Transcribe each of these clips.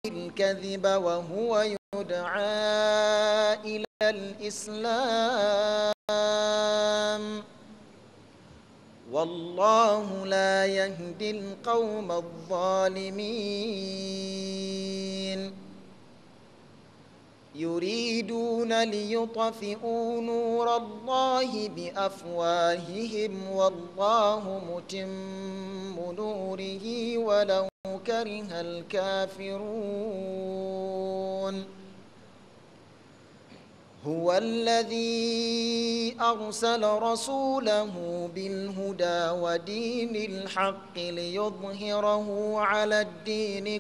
الكذب وهو يدعى إلى الإسلام والله لا يهدي القوم الظالمين يريدون ليطفئوا نور الله بأفواههم والله متم نوره ولو كره الكافرون هو الذي أرسل رسوله بالهدى ودين الحق ليظهره على الدين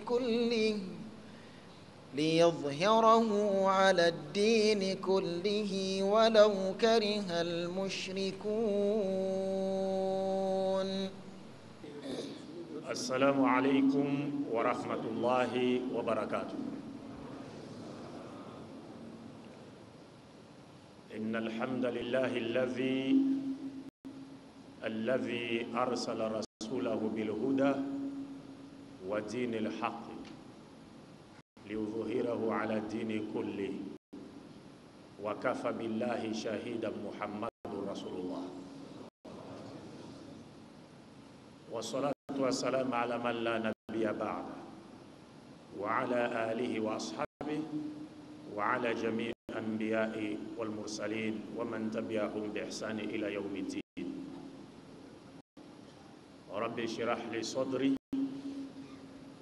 كله ولو كره المشركون. السلام عليكم ورحمة الله وبركاته. إن الحمد لله الذي أرسل رسوله بالهدى ودين الحق ليظهره على الدين كله وكفى بالله شهيدا محمد رسول الله والصلاة والسلام على من لا نبي بعده وعلى آله وأصحابه وعلى جميع الأنبياء والمرسلين ومن تبعهم بإحسان إلى يوم الدين. رب اشرح لي صدري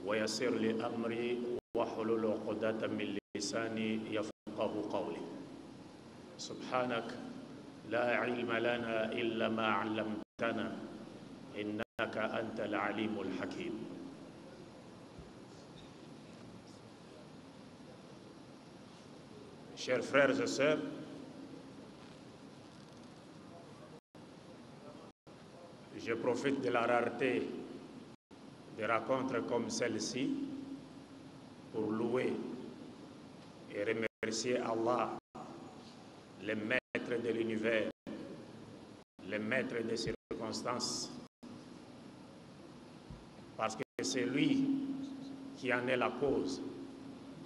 ويسر لي أمري واحلل عقدة من لساني يفقه قولي. سبحانك لا علم لنا إلا ما علمتنا إنك أنت العليم الحكيم. Chers frères et sœurs, je profite de la rareté de rencontres comme celle-ci pour louer et remercier Allah, le maître de l'univers, le maître des circonstances, parce que c'est lui qui en est la cause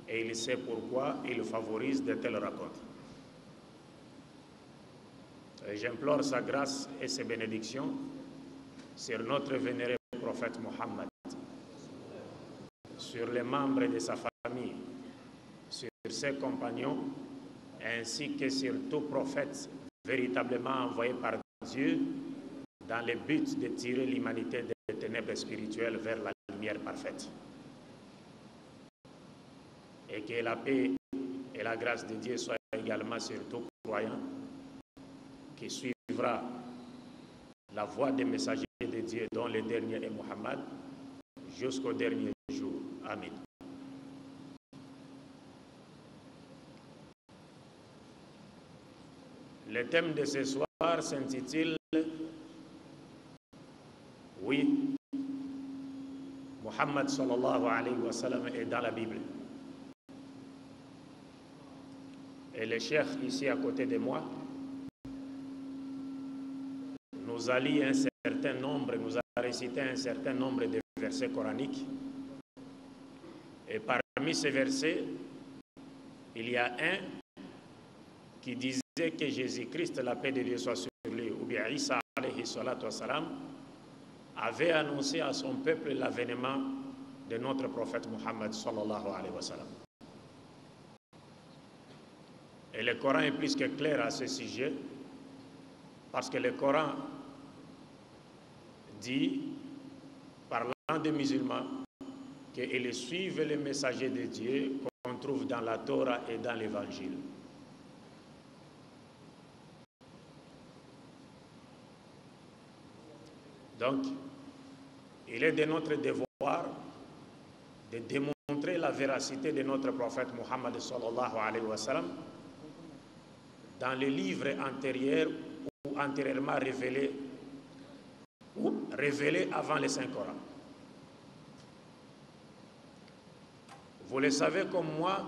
et il sait pourquoi il favorise de telles rencontres. J'implore sa grâce et ses bénédictions sur notre vénéré prophète Mohammed, sur les membres de sa famille, sur ses compagnons, ainsi que sur tout prophète véritablement envoyé par Dieu dans le but de tirer l'humanité des ténèbres spirituelles vers la lumière parfaite. Et que la paix et la grâce de Dieu soient également sur tout croyant qui suivra la voie des messagers de Dieu, dont le dernier est Mohammed, jusqu'au dernier jour. Amen. Le thème de ce soir s'intitule « Oui, Mohammed sallallahu alayhi wa sallam est dans la Bible ». Et le cheikh ici à côté de moi nous a lu un certain nombre, nous a récité un certain nombre de versets coraniques. Et parmi ces versets, il y a un qui disait que Jésus-Christ, la paix de Dieu soit sur lui, ou bien Isa alayhi salatu wassalam, avait annoncé à son peuple l'avènement de notre prophète Mohammed sallallahu alayhi wa sallam. Et le Coran est plus que clair à ce sujet, parce que le Coran dit, parlant des musulmans, qu'ils suivent les messagers de Dieu qu'on trouve dans la Torah et dans l'Évangile. Donc, il est de notre devoir de démontrer la véracité de notre prophète Mohammed sallallahu alayhi wa sallam dans les livres antérieurs ou antérieurement révélés ou révélés avant le Saint-Coran. Vous le savez comme moi,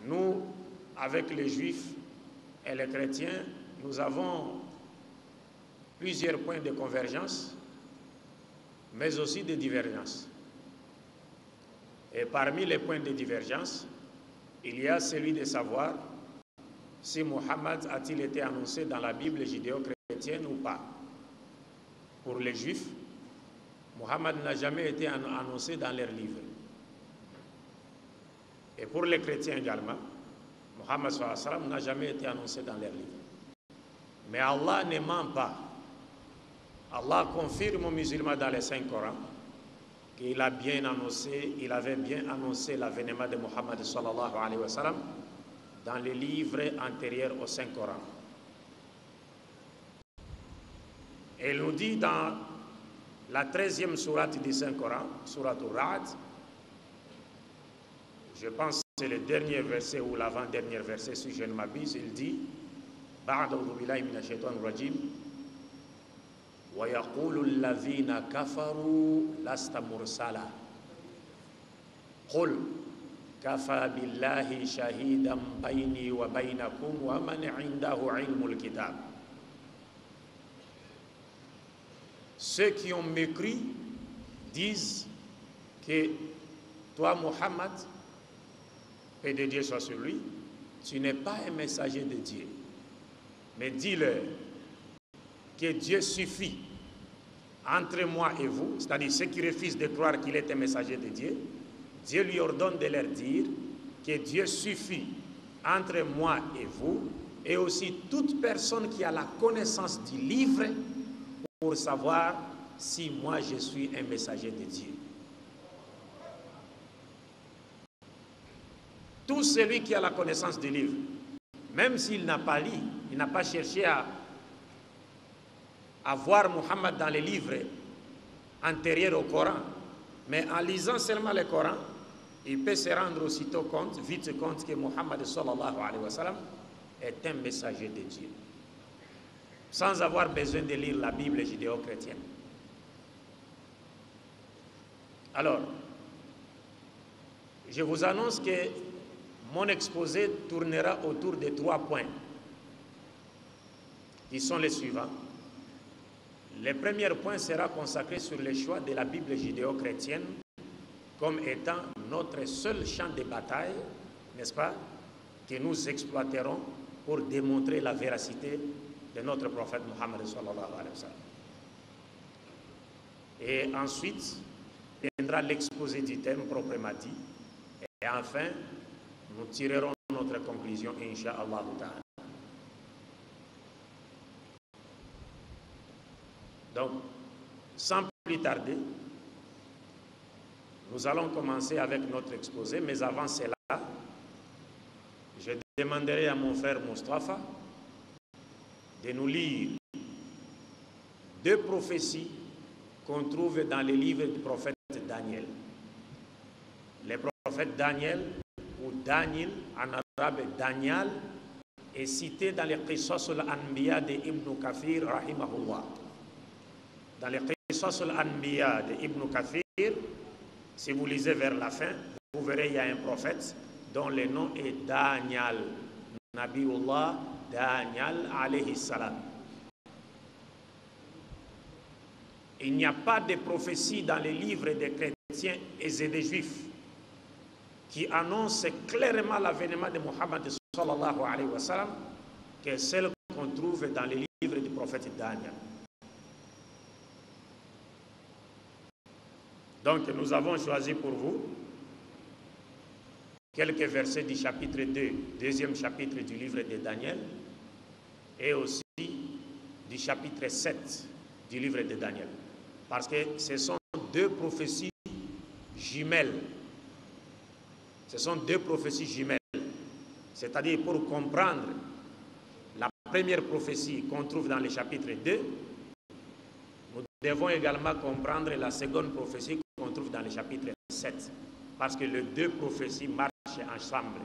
nous, avec les Juifs et les chrétiens, nous avons plusieurs points de convergence, mais aussi de divergence. Et parmi les points de divergence, il y a celui de savoir si Mohammed a-t-il été annoncé dans la Bible judéo-chrétienne ou pas. Pour les Juifs, Mohammed n'a jamais été annoncé dans leurs livres. Et pour les chrétiens également, Mohammed n'a jamais été annoncé dans leurs livres. Mais Allah ne ment pas. Allah confirme aux musulmans dans les Saints Corans qu'il avait bien annoncé l'avènement de Mohammed sallallahu alayhi wa sallam dans les livres antérieurs au Saint-Coran. Et il nous dit dans la 13e sourate du Saint-Coran, sourate Ar-Ra'd, je pense que c'est le dernier verset ou l'avant-dernier verset, si je ne m'abuse, il dit Ba'da a'udhu billahi minash shaitanir rajim wa yaqulu alladhina kafaru lasta mursala qul kafa billahi shahidan bayni wa baynakum wa man 'indahu 'ilmul kitab. Ceux qui ont mépris disent que toi, Mohammed, paix de Dieu soit sur lui, tu n'es pas un messager de Dieu. Mais dis-leur que Dieu suffit entre moi et vous, c'est-à-dire ceux qui refusent de croire qu'il est un messager de Dieu, Dieu lui ordonne de leur dire que Dieu suffit entre moi et vous, et aussi toute personne qui a la connaissance du livre pour savoir si moi je suis un messager de Dieu. Tout celui qui a la connaissance du livre, même s'il n'a pas lu, il n'a pas cherché à voir Mohammed dans les livres antérieurs au Coran, mais en lisant seulement le Coran, il peut se rendre aussitôt compte, vite compte que Mohammed sallallahu alayhi wa sallam est un messager de Dieu, sans avoir besoin de lire la Bible judéo-chrétienne. Alors, je vous annonce que mon exposé tournera autour de 3 points, qui sont les suivants. Le premier point sera consacré sur le choix de la Bible judéo-chrétienne comme étant notre seul champ de bataille, n'est-ce pas, que nous exploiterons pour démontrer la véracité de notre prophète Mohammed sallallahu alayhi wa sallam. Et ensuite, viendra l'exposé du thème proprement dit. Et enfin, nous tirerons notre conclusion, Inch'Allah ta'ala. Donc, sans plus tarder, nous allons commencer avec notre exposé, mais avant cela, je demanderai à mon frère Mustafa de nous lire 2 prophéties qu'on trouve dans les livres du prophète Daniel. Le prophète Daniel, ou Daniel, en arabe Daniel, est cité dans les Qisas al-Anbiya de Ibn Kathir, rahimahullah. Dans les Qisas al-Anbiya de Ibn Kathir, si vous lisez vers la fin, vous verrez il y a un prophète dont le nom est Daniel, Nabiullah Daniel alayhi salam. Il n'y a pas de prophétie dans les livres des chrétiens et des juifs qui annonce clairement l'avènement de Mohammed sallallahu alayhi wa sallam que celle qu'on trouve dans les livres du prophète Daniel. Donc nous avons choisi pour vous quelques versets du chapitre 2, deuxième chapitre du livre de Daniel, et aussi du chapitre 7 du livre de Daniel. Parce que ce sont 2 prophéties jumelles. Ce sont 2 prophéties jumelles. C'est-à-dire, pour comprendre la première prophétie qu'on trouve dans le chapitre 2, nous devons également comprendre la seconde prophétie qu'on trouve dans le chapitre 7. Parce que les 2 prophéties marchent ensemble.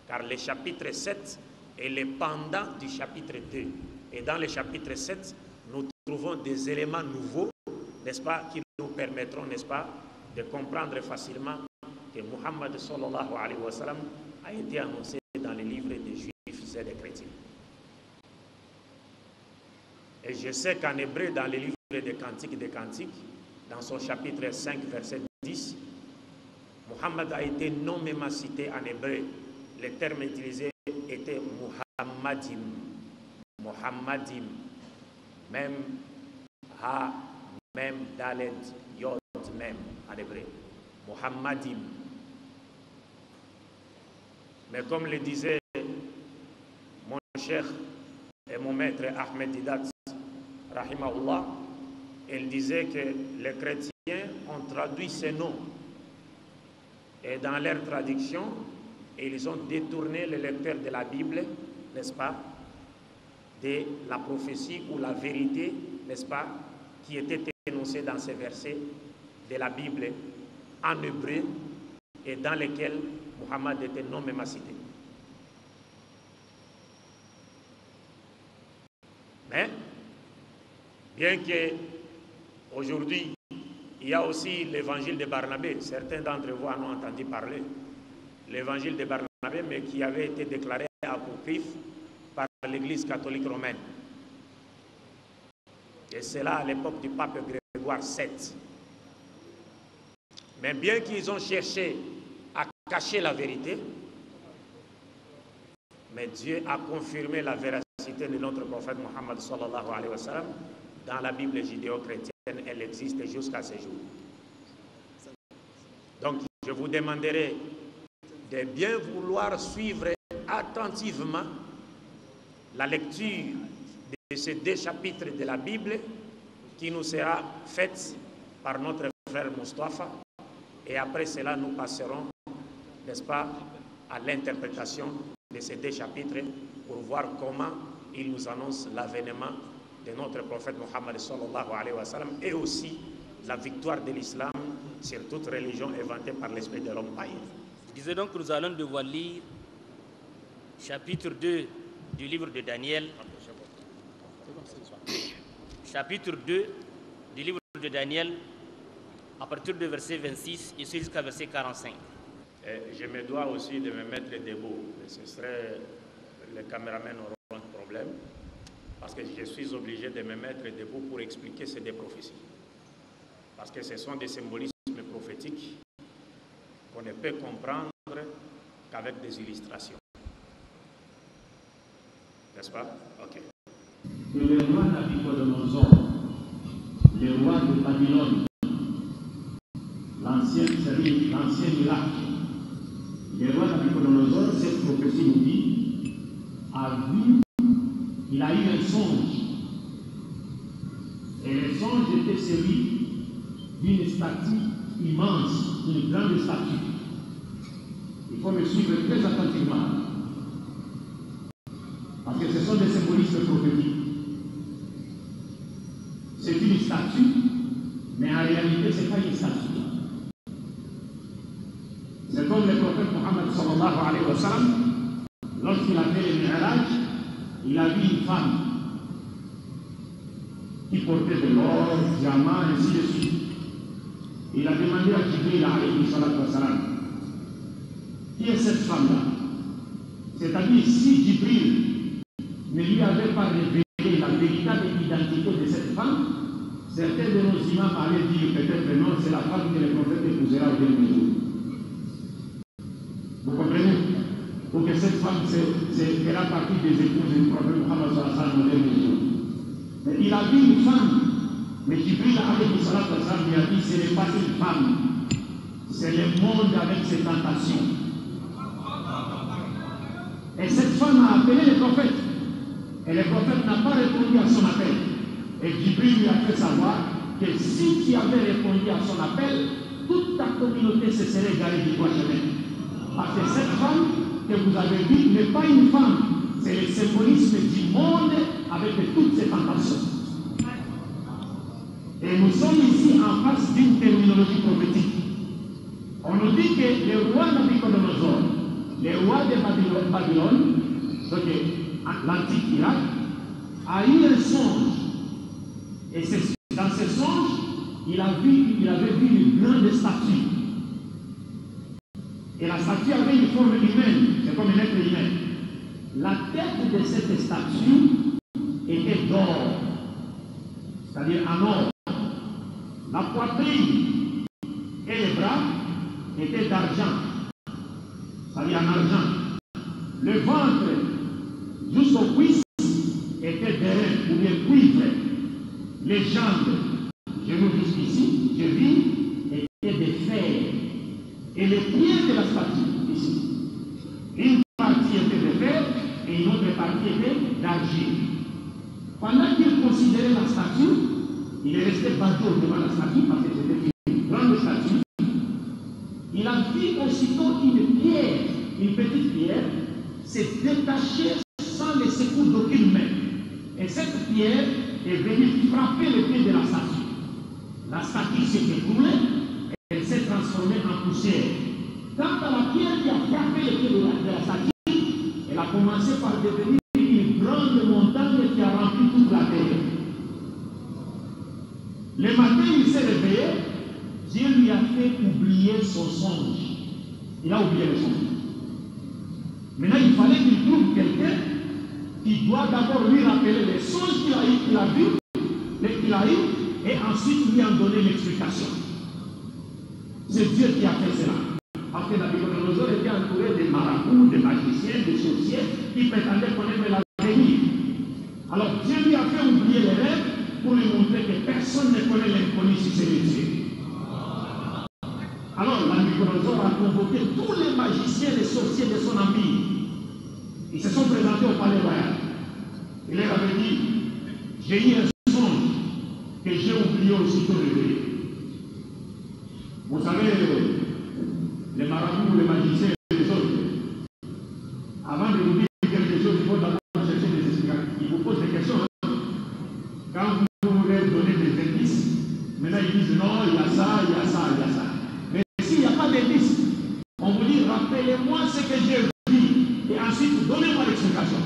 Car le chapitre 7 est le pendant du chapitre 2. Et dans le chapitre 7, nous trouvons des éléments nouveaux, n'est-ce pas, qui nous permettront, n'est-ce pas, de comprendre facilement que Mohammed sallallahu alayhi wa sallam a été annoncé dans les livres des juifs et des chrétiens. Et je sais qu'en hébreu, dans les livres des Cantiques, dans son chapitre 5, verset 10, Muhammad a été nommément cité en hébreu. Le terme utilisé était Muhammadim. Muhammadim. Même Ha, même Dalet, Yod, même en hébreu. Muhammadim. Mais comme le disait mon cheikh et mon maître Ahmed Didat, rahimahullah, il disait que les chrétiens ont traduit ces noms. Et dans leur traduction, ils ont détourné le lecteur de la Bible, n'est-ce pas, de la prophétie ou la vérité, n'est-ce pas, qui était énoncée dans ces versets de la Bible en hébreu et dans lesquels Muhammad était nommément cité. Mais, bien que aujourd'hui, il y a aussi l'évangile de Barnabé, certains d'entre vous en ont entendu parler, l'évangile de Barnabé, mais qui avait été déclaré apocryphe par l'Église catholique romaine. Et c'est là à l'époque du pape Grégoire VII. Mais bien qu'ils ont cherché à cacher la vérité, mais Dieu a confirmé la véracité de notre prophète Mohammed sallallahu alayhi wa sallam dans la Bible judéo-chrétienne. Elle existe jusqu'à ce jour. Donc, je vous demanderai de bien vouloir suivre attentivement la lecture de ces 2 chapitres de la Bible qui nous sera faite par notre frère Mustafa. Et après cela, nous passerons, n'est-ce pas, à l'interprétation de ces 2 chapitres pour voir comment il nous annonce l'avènement de notre prophète Mohammed sallallahu alayhi wa sallam et aussi la victoire de l'islam sur toute religion inventée par l'esprit de l'homme païen. Je disais donc que nous allons devoir lire chapitre 2 du livre de Daniel. Chapitre 2 du livre de Daniel à partir du verset 26 et jusqu'à verset 45. Je me dois aussi de me mettre debout. Ce serait, les caméramans auront un problème parce que je suis obligé de me mettre debout pour expliquer ces 2 prophéties. Parce que ce sont des symbolismes prophétiques qu'on ne peut comprendre qu'avec des illustrations. N'est-ce pas? Ok. Que le roi Nabuchodonosor, le roi de Babylone, l'ancien Irak, le roi Nabuchodonosor, cette prophétie nous dit, il a eu un songe. Et le songe était celui d'une statue immense, une grande statue. Il faut me suivre très attentivement. Parce que ce sont des symbolismes prophétiques. C'est une statue, mais en réalité, ce n'est pas une statue. C'est comme le prophète Mohammed sallallahu alayhi wa sallam, lorsqu'il a fait le Mi'raj, il a vu une femme qui portait de l'or, diamants, ainsi de suite. Il a demandé à Jibril alayhi wa sallam, qui est cette femme-là? C'est-à-dire, si Jibril ne lui avait pas révélé la véritable identité de cette femme, certains de nos imams allaient dire peut-être non, c'est la femme que le prophète épousera au dernier jour. Vous comprenez? Pour que cette femme fera partie des épouses du prophète Mohammed sallallahu alayhi wa sallam au dernier jour. Mais il a vu une femme, mais Jibril alayhi wa sallam lui a dit ce n'est pas une femme, c'est le monde avec ses tentations. Et cette femme a appelé le prophète. Et le prophète n'a pas répondu à son appel. Et Jibril lui a fait savoir que si tu avais répondu à son appel, toute ta communauté se serait égarée du droit chemin. Parce que cette femme que vous avez vue n'est pas une femme, c'est le symbolisme du monde avec toutes ses tentations. Et nous sommes ici en face d'une terminologie prophétique. On nous dit que le roi Nabuchodonosor, le roi de Babylone, donc l'antique Irak, a eu un songe. Et dans ce songe, il avait vu une grande statue. Et la statue avait une forme humaine, c'est comme un être humain. La tête de cette statue était d'or, c'est-à-dire en or. La poitrine et les bras était d'argent, c'est-à-dire en argent. Le ventre jusqu'aux cuisses était d'airain ou bien cuivre. Les jambes, genoux jusqu'ici, chevilles, étaient de fer. Et les pieds de la statue, ici, une partie était de fer et une autre partie était d'argile. Pendant qu'il considérait la statue, il est resté bateau devant la statue parce que c'était une grande statue. Il a vu aussitôt une pierre, une petite pierre, s'est détachée sans le secours d'aucune main. Et cette pierre est venue frapper le pied de la statue. La statue s'est écroulée, elle s'est transformée en poussière. Quant à la pierre qui a frappé le pied de la statue, elle a commencé par devenir une grande montagne qui a rempli toute la terre. Le matin, il s'est réveillé, Dieu lui a fait oublier son songe. Il a oublié le songe. Maintenant, il fallait qu'il trouve quelqu'un qui doit d'abord lui rappeler les songes qu'il a vus, et ensuite lui en donner l'explication. C'est Dieu qui a fait cela. Parce que Nabucodonosor était entouré de marabouts, de magiciens, de sorciers qui prétendaient connaître l'avenir. Alors Dieu lui a fait oublier les rêves pour lui montrer que personne ne connaît l'inconnu si c'est Dieu. Alors Nabucodonosor a convoqué tous les magiciens et les sorciers de son empire. Ils se sont présentés au palais royal. Il leur avait dit, j'ai eu un songe que j'ai oublié aussitôt réveillé. Vous savez, les marabouts, les magiciens et les autres, avant de vous dire quelque chose, il faut d'abord chercher des explications. Ils vous posent des questions. Hein? Quand vous leur donnez des indices, maintenant ils disent non, il y a ça, il y a ça, il y a ça. Mais s'il n'y a pas d'indices, on vous dit rappelez-moi ce que j'ai vu et ensuite donnez-moi l'explication.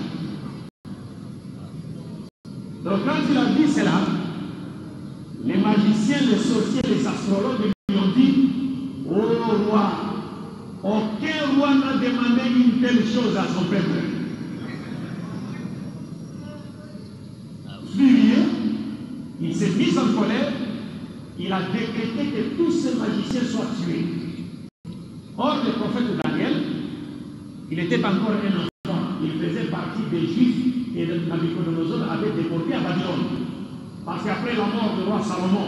Donc quand il a dit cela, les magiciens, les sorciers, les astrologues lui ont dit, oh roi, aucun roi n'a demandé une telle chose à son peuple. Furieux, il s'est mis en colère, il a décrété que tous ces magiciens soient tués. Or, le prophète Daniel, il était encore un enfant, il faisait partie des Juifs et Nabucodonosor avait déporté à Babylone. Parce qu'après la mort du roi Salomon,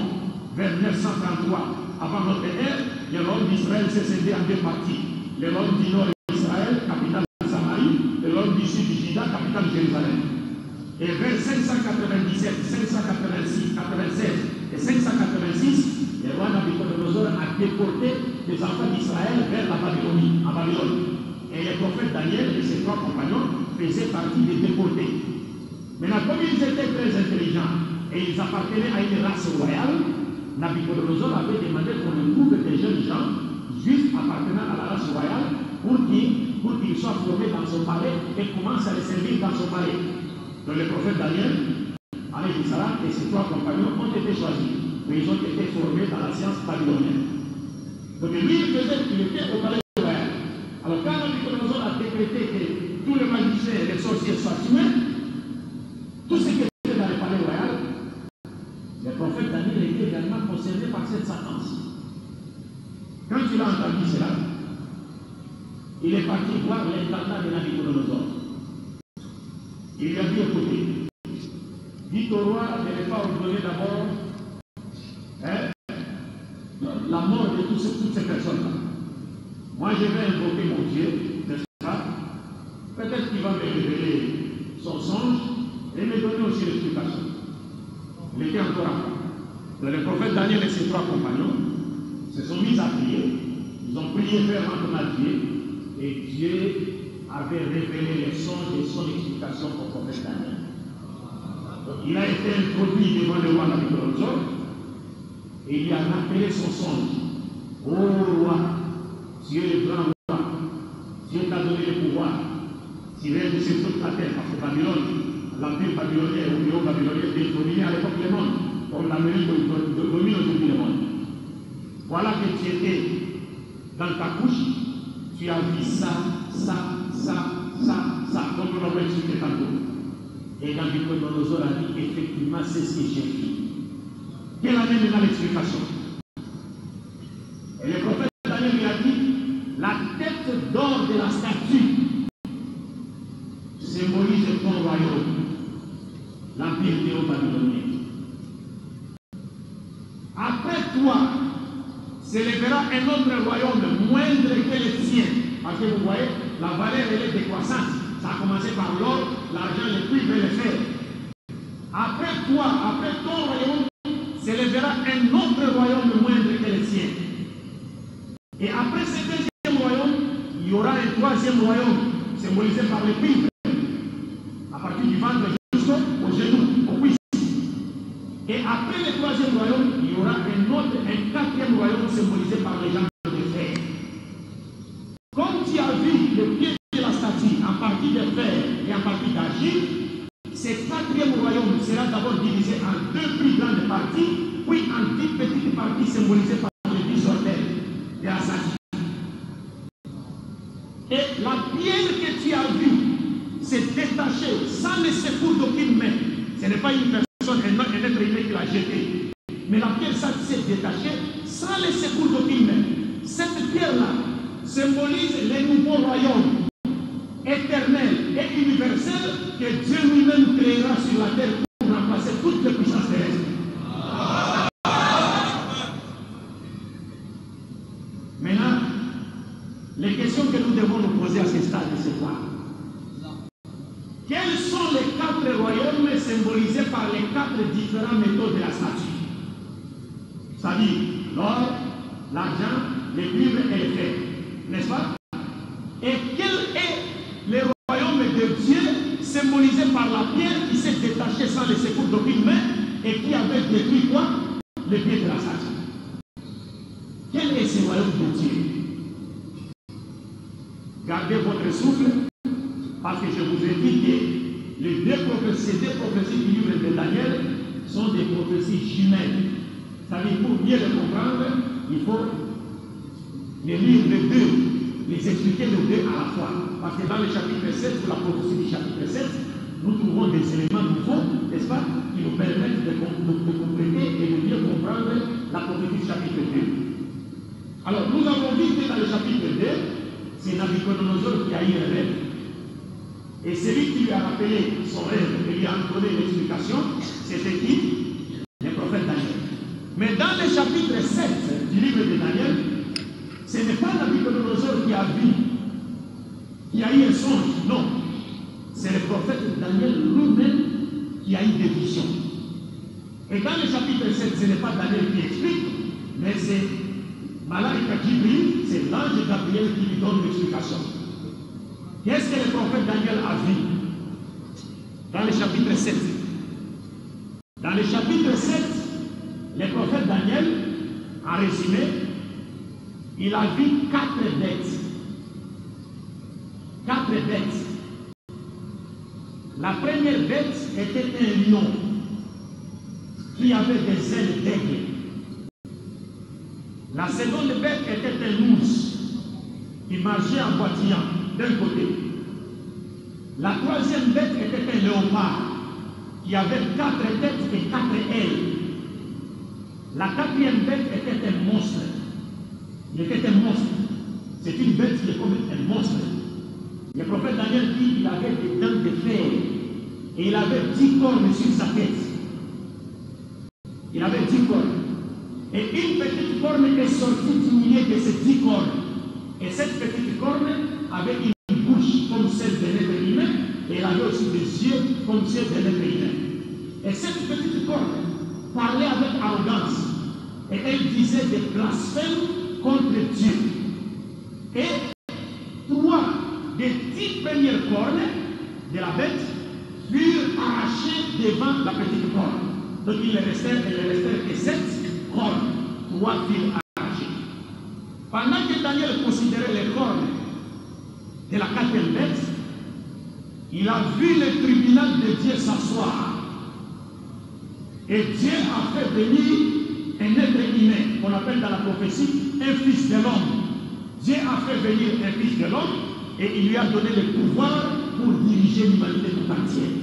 vers 933 avant notre ère, le royaume d'Israël s'est scindé en deux parties. Le royaume du nord d'Israël, capitale de Samarie, le royaume du sud du Juda, capitale de Jérusalem. Et vers 597, 586, 96 et 586, le roi Nabucodonosor a déporté les enfants d'Israël vers la Babylonie, à Babylone. Et le prophète Daniel et ses trois compagnons faisaient partie des déportés. Maintenant, comme ils étaient très intelligents et ils appartenaient à une race royale, Nabucodonosor avait demandé qu'on trouve des jeunes gens juifs appartenant à la race royale pour qu'ils soient formés dans son palais et commencent à les servir dans son palais. Donc le prophète Daniel, alayhi salam, et ses trois compagnons ont été choisis. Mais ils ont été formés dans la science babylonienne. Donc lui, il était au palais royal. Alors quand Nabucodonosor a décrété que tous les magiciens et les sorciers soient tués, tout ce qui était dans le palais royal, le prophète Daniel était également concerné par cette sentence. Quand il a entendu cela, il est parti voir l'intendant de Nabucodonosor. Il lui a dit écoutez, dites au roi de ne pas ordonner d'abord la mort de toutes ces personnes-là. Moi je vais invoquer mon Dieu, n'est-ce pas? Peut-être qu'il va me révéler son songe et me donner aussi l'explication. Il était encore enfant. Le prophète Daniel et ses trois compagnons se sont mis à prier. Ils ont prié fervemment à Dieu et Dieu avait révélé les songes et son explication au prophète Daniel. Donc, il a été introduit devant le roi Nabucodonosor et il lui a rappelé son songe. Oh roi, tu es le grand roi, Dieu t'a donné le pouvoir, tu règnes sur toute la terre, parce que Babylone, l'empire babylonien ou le babylonien dominait à l'époque le monde, comme l'Amérique domine aujourd'hui le monde. Voilà que tu étais dans ta couche, tu as vu ça, comme on l'a expliqué tantôt. Et Nabucodonosor a dit effectivement c'est ce que j'ai vu. Quelle amène dans l'explication? Et le prophète Daniel lui a dit la tête d'or de la statue symbolise ton royaume, l'empire néo-babylonien. Après toi, s'élèvera un autre royaume moindre que le tien. Parce que vous voyez, la valeur elle est décroissante. Ça a commencé par l'or, l'argent, les cuivres et le fer. Après toi, après ton royaume, s'élèvera un autre royaume moindre que le tien. Et après ce deuxième royaume, il y aura un troisième royaume, symbolisé par les cuivres, à partir du ventre jusqu'au genou, au cuisse. Et après le troisième royaume, il y aura un quatrième royaume symbolisé par les gens de fer. Comme tu as vu le pied de la statue en partie de fer et en partie d'argile, ce quatrième royaume sera d'abord divisé en deux plus grandes parties, puis en 10 petites parties symbolisées par les 10 orteils de la statue. Et la pierre que tu as vue s'est détachée sans le secours d'aucune main. Ce n'est pas une personne, un être humain qui l'a jetée. Mais la pierre s'est détachée sans le secours d'aucune main. Cette pierre-là symbolise les nouveaux royaumes éternels et universels que Dieu lui-même créera sur la terre pour remplacer toutes les puissances terrestres. Maintenant, les questions que nous devons nous poser à ce stade, c'est quoi? Quels sont les 4 royaumes symbolisés par les 4 différents métaux de la statue? C'est-à-dire l'or, l'argent, les cuivres et les fer. N'est-ce pas? Et quel est le royaume de Dieu symbolisé par la pierre qui s'est détachée sans le secours d'aucune main et qui avait détruit quoi? Le pied de la statue. Quel est ce royaume de Dieu? Gardez votre souffle, parce que je vous ai dit que les deux prophéties du livre de Daniel sont des prophéties jumelles. C'est-à-dire, pour bien le comprendre, il faut les lire les deux, les expliquer les deux à la fois. Parce que dans le chapitre 7, ou la prophétie du chapitre 7, nous trouvons des éléments nouveaux, n'est-ce pas, qui nous permettent de compléter et de mieux comprendre la prophétie du chapitre 2. Alors, nous avons vu que dans le chapitre 2, c'est Nabuchodonosor qui a eu un rêve. Et celui qui lui a rappelé son rêve et lui a donné l'explication, c'était qui? Le prophète Daniel. Mais dans le chapitre 7 du livre de Daniel, ce n'est pas Nabuchodonosor qui a vu, qui a eu un songe, non. C'est le prophète Daniel lui-même qui a eu des visions. Et dans le chapitre 7, ce n'est pas Daniel qui explique, mais c'est Malaika Jibril, c'est l'ange Gabriel qui lui donne l'explication. Qu'est-ce que le prophète Daniel a vu dans le chapitre 7? Dans le chapitre 7, le prophète Daniel, en résumé, il a vu 4 bêtes. 4 bêtes. La première bête était un lion qui avait des ailes d'aigle. La seconde bête était un ours qui marchait en boitillant d'un côté. La troisième bête était un léopard qui avait 4 têtes et 4 ailes. La quatrième bête était un monstre. Il était un monstre. C'est une bête qui est comme un monstre. Le prophète Daniel dit qu'il avait des dents de fer et il avait 10 cornes sur sa tête. Il avait 10 cornes. Et une petite corne est sortie du milieu de ces 10 cornes. Et cette petite corne avait une bouche comme celle d'un être humain et elle avait aussi des yeux comme ceux d'un être humain. Et cette petite corne parlait avec arrogance et elle disait des blasphèmes contre Dieu. Et 3 des 10 premières cornes de la bête furent arrachées devant la petite corne. Donc il ne restait que 7 cornes, 3 furent arrachées. Pendant que Daniel considérait les cornes de la 4e bête, il a vu le tribunal de Dieu s'asseoir. Et Dieu a fait venir un être humain, qu'on appelle dans la prophétie un fils de l'homme. Dieu a fait venir un fils de l'homme et il lui a donné le pouvoir pour diriger l'humanité tout entière.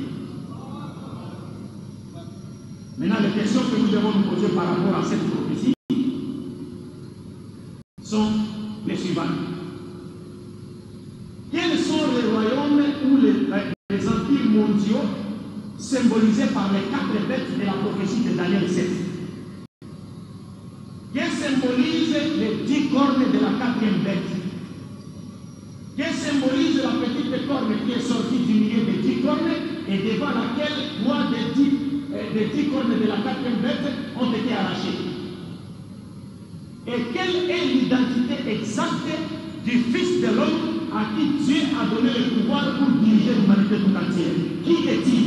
Maintenant, les questions que nous devons nous poser par rapport à cette prophétie sont les suivantes. sont les royaumes ou les empires mondiaux symbolisés par les 4 bêtes de la prophétie de Daniel 7? Qui symbolise les 10 cornes de la 4e bête? Qui symbolise la petite corne qui est sortie du milieu des 10 cornes et devant laquelle 3 des 10 cornes de la 4e bête ont été arrachées? Et quelle est l'identité exacte du Fils de l'homme à qui Dieu a donné le pouvoir pour diriger l'humanité tout entière? Qui est-il?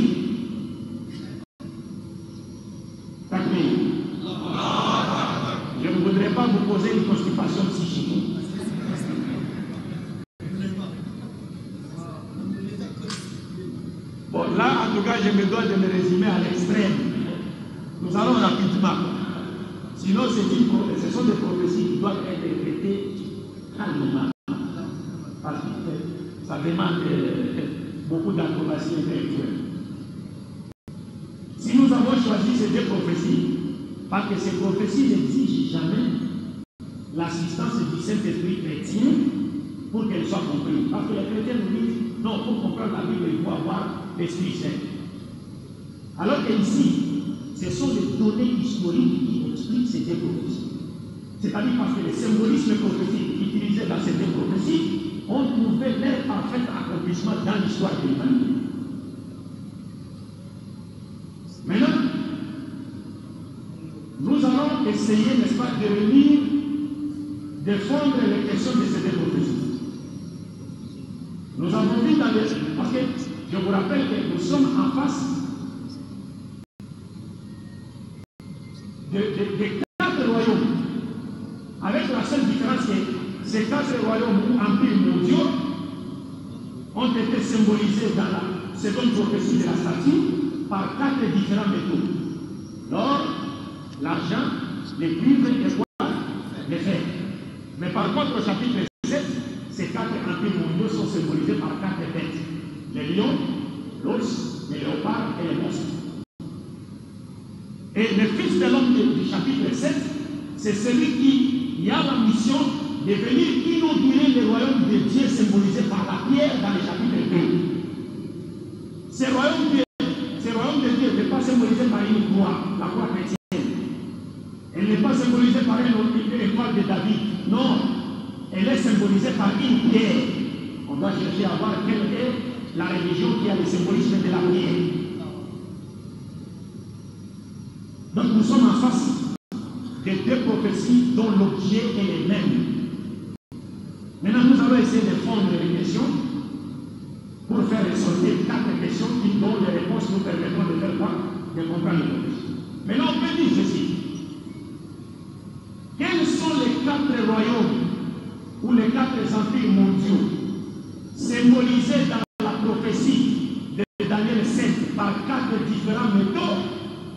Je ne voudrais pas vous poser une constipation psychique. Bon, là, en tout cas, je me dois de me résumer à l'extrême. Nous allons rapidement. Sinon, ce sont des prophéties qui doivent être traitées calmement. Parce que ça demande beaucoup d'acrobatie intellectuelle. Si nous avons choisi ces 2 prophéties, parce que ces prophéties n'exigent jamais l'assistance du Saint-Esprit chrétien pour qu'elles soient comprises. Parce que les chrétiens nous disent, non, pour comprendre la Bible, il faut avoir l'Esprit Saint. Alors qu'ici, ce sont les données historiques qui expliquent ces 2 prophéties. C'est-à-dire parce que les symbolismes prophétiques utilisés dans ces 2 prophéties ont trouvé leur parfait accomplissement dans l'histoire de l'humanité. Maintenant, nous allons essayer, n'est-ce pas, de venir défendre les questions de ces 2 prophéties. Nous avons vu dans les... Parce que je vous rappelle que nous sommes en face de 4 royaumes. Avec la seule différence que ces 4 royaumes ou empires mondiaux ont été symbolisés dans la seconde prophétie de la statue par 4 différents métaux. L'or, l'argent, les cuivres et quoi? Les fer. Mais par contre, au chapitre 7, ces 4 empires mondiaux sont symbolisés par 4 bêtes. Les lions, l'ours, les léopards et les monstres. Et le Fils de l'homme du chapitre 7, c'est celui qui a la mission de venir inaugurer le royaume de Dieu symbolisé par la pierre dans le chapitre 2. Ce royaume de Dieu n'est pas symbolisé par une croix, la croix chrétienne. Elle n'est pas symbolisée par une étoile de David. Non, elle est symbolisée par une pierre. On doit chercher à voir quelle est la religion qui a le symbolisme de la pierre. Donc nous sommes en face des 2 prophéties dont l'objet est le même. Maintenant, nous allons essayer de fondre les questions pour faire ressortir 4 questions dont les réponses nous permettront de faire quoi? De comprendre les prophéties. Maintenant, on peut dire ceci. Quels sont les 4 royaumes ou les 4 empires mondiaux symbolisés dans la prophétie de Daniel 7 par 4 différents métaux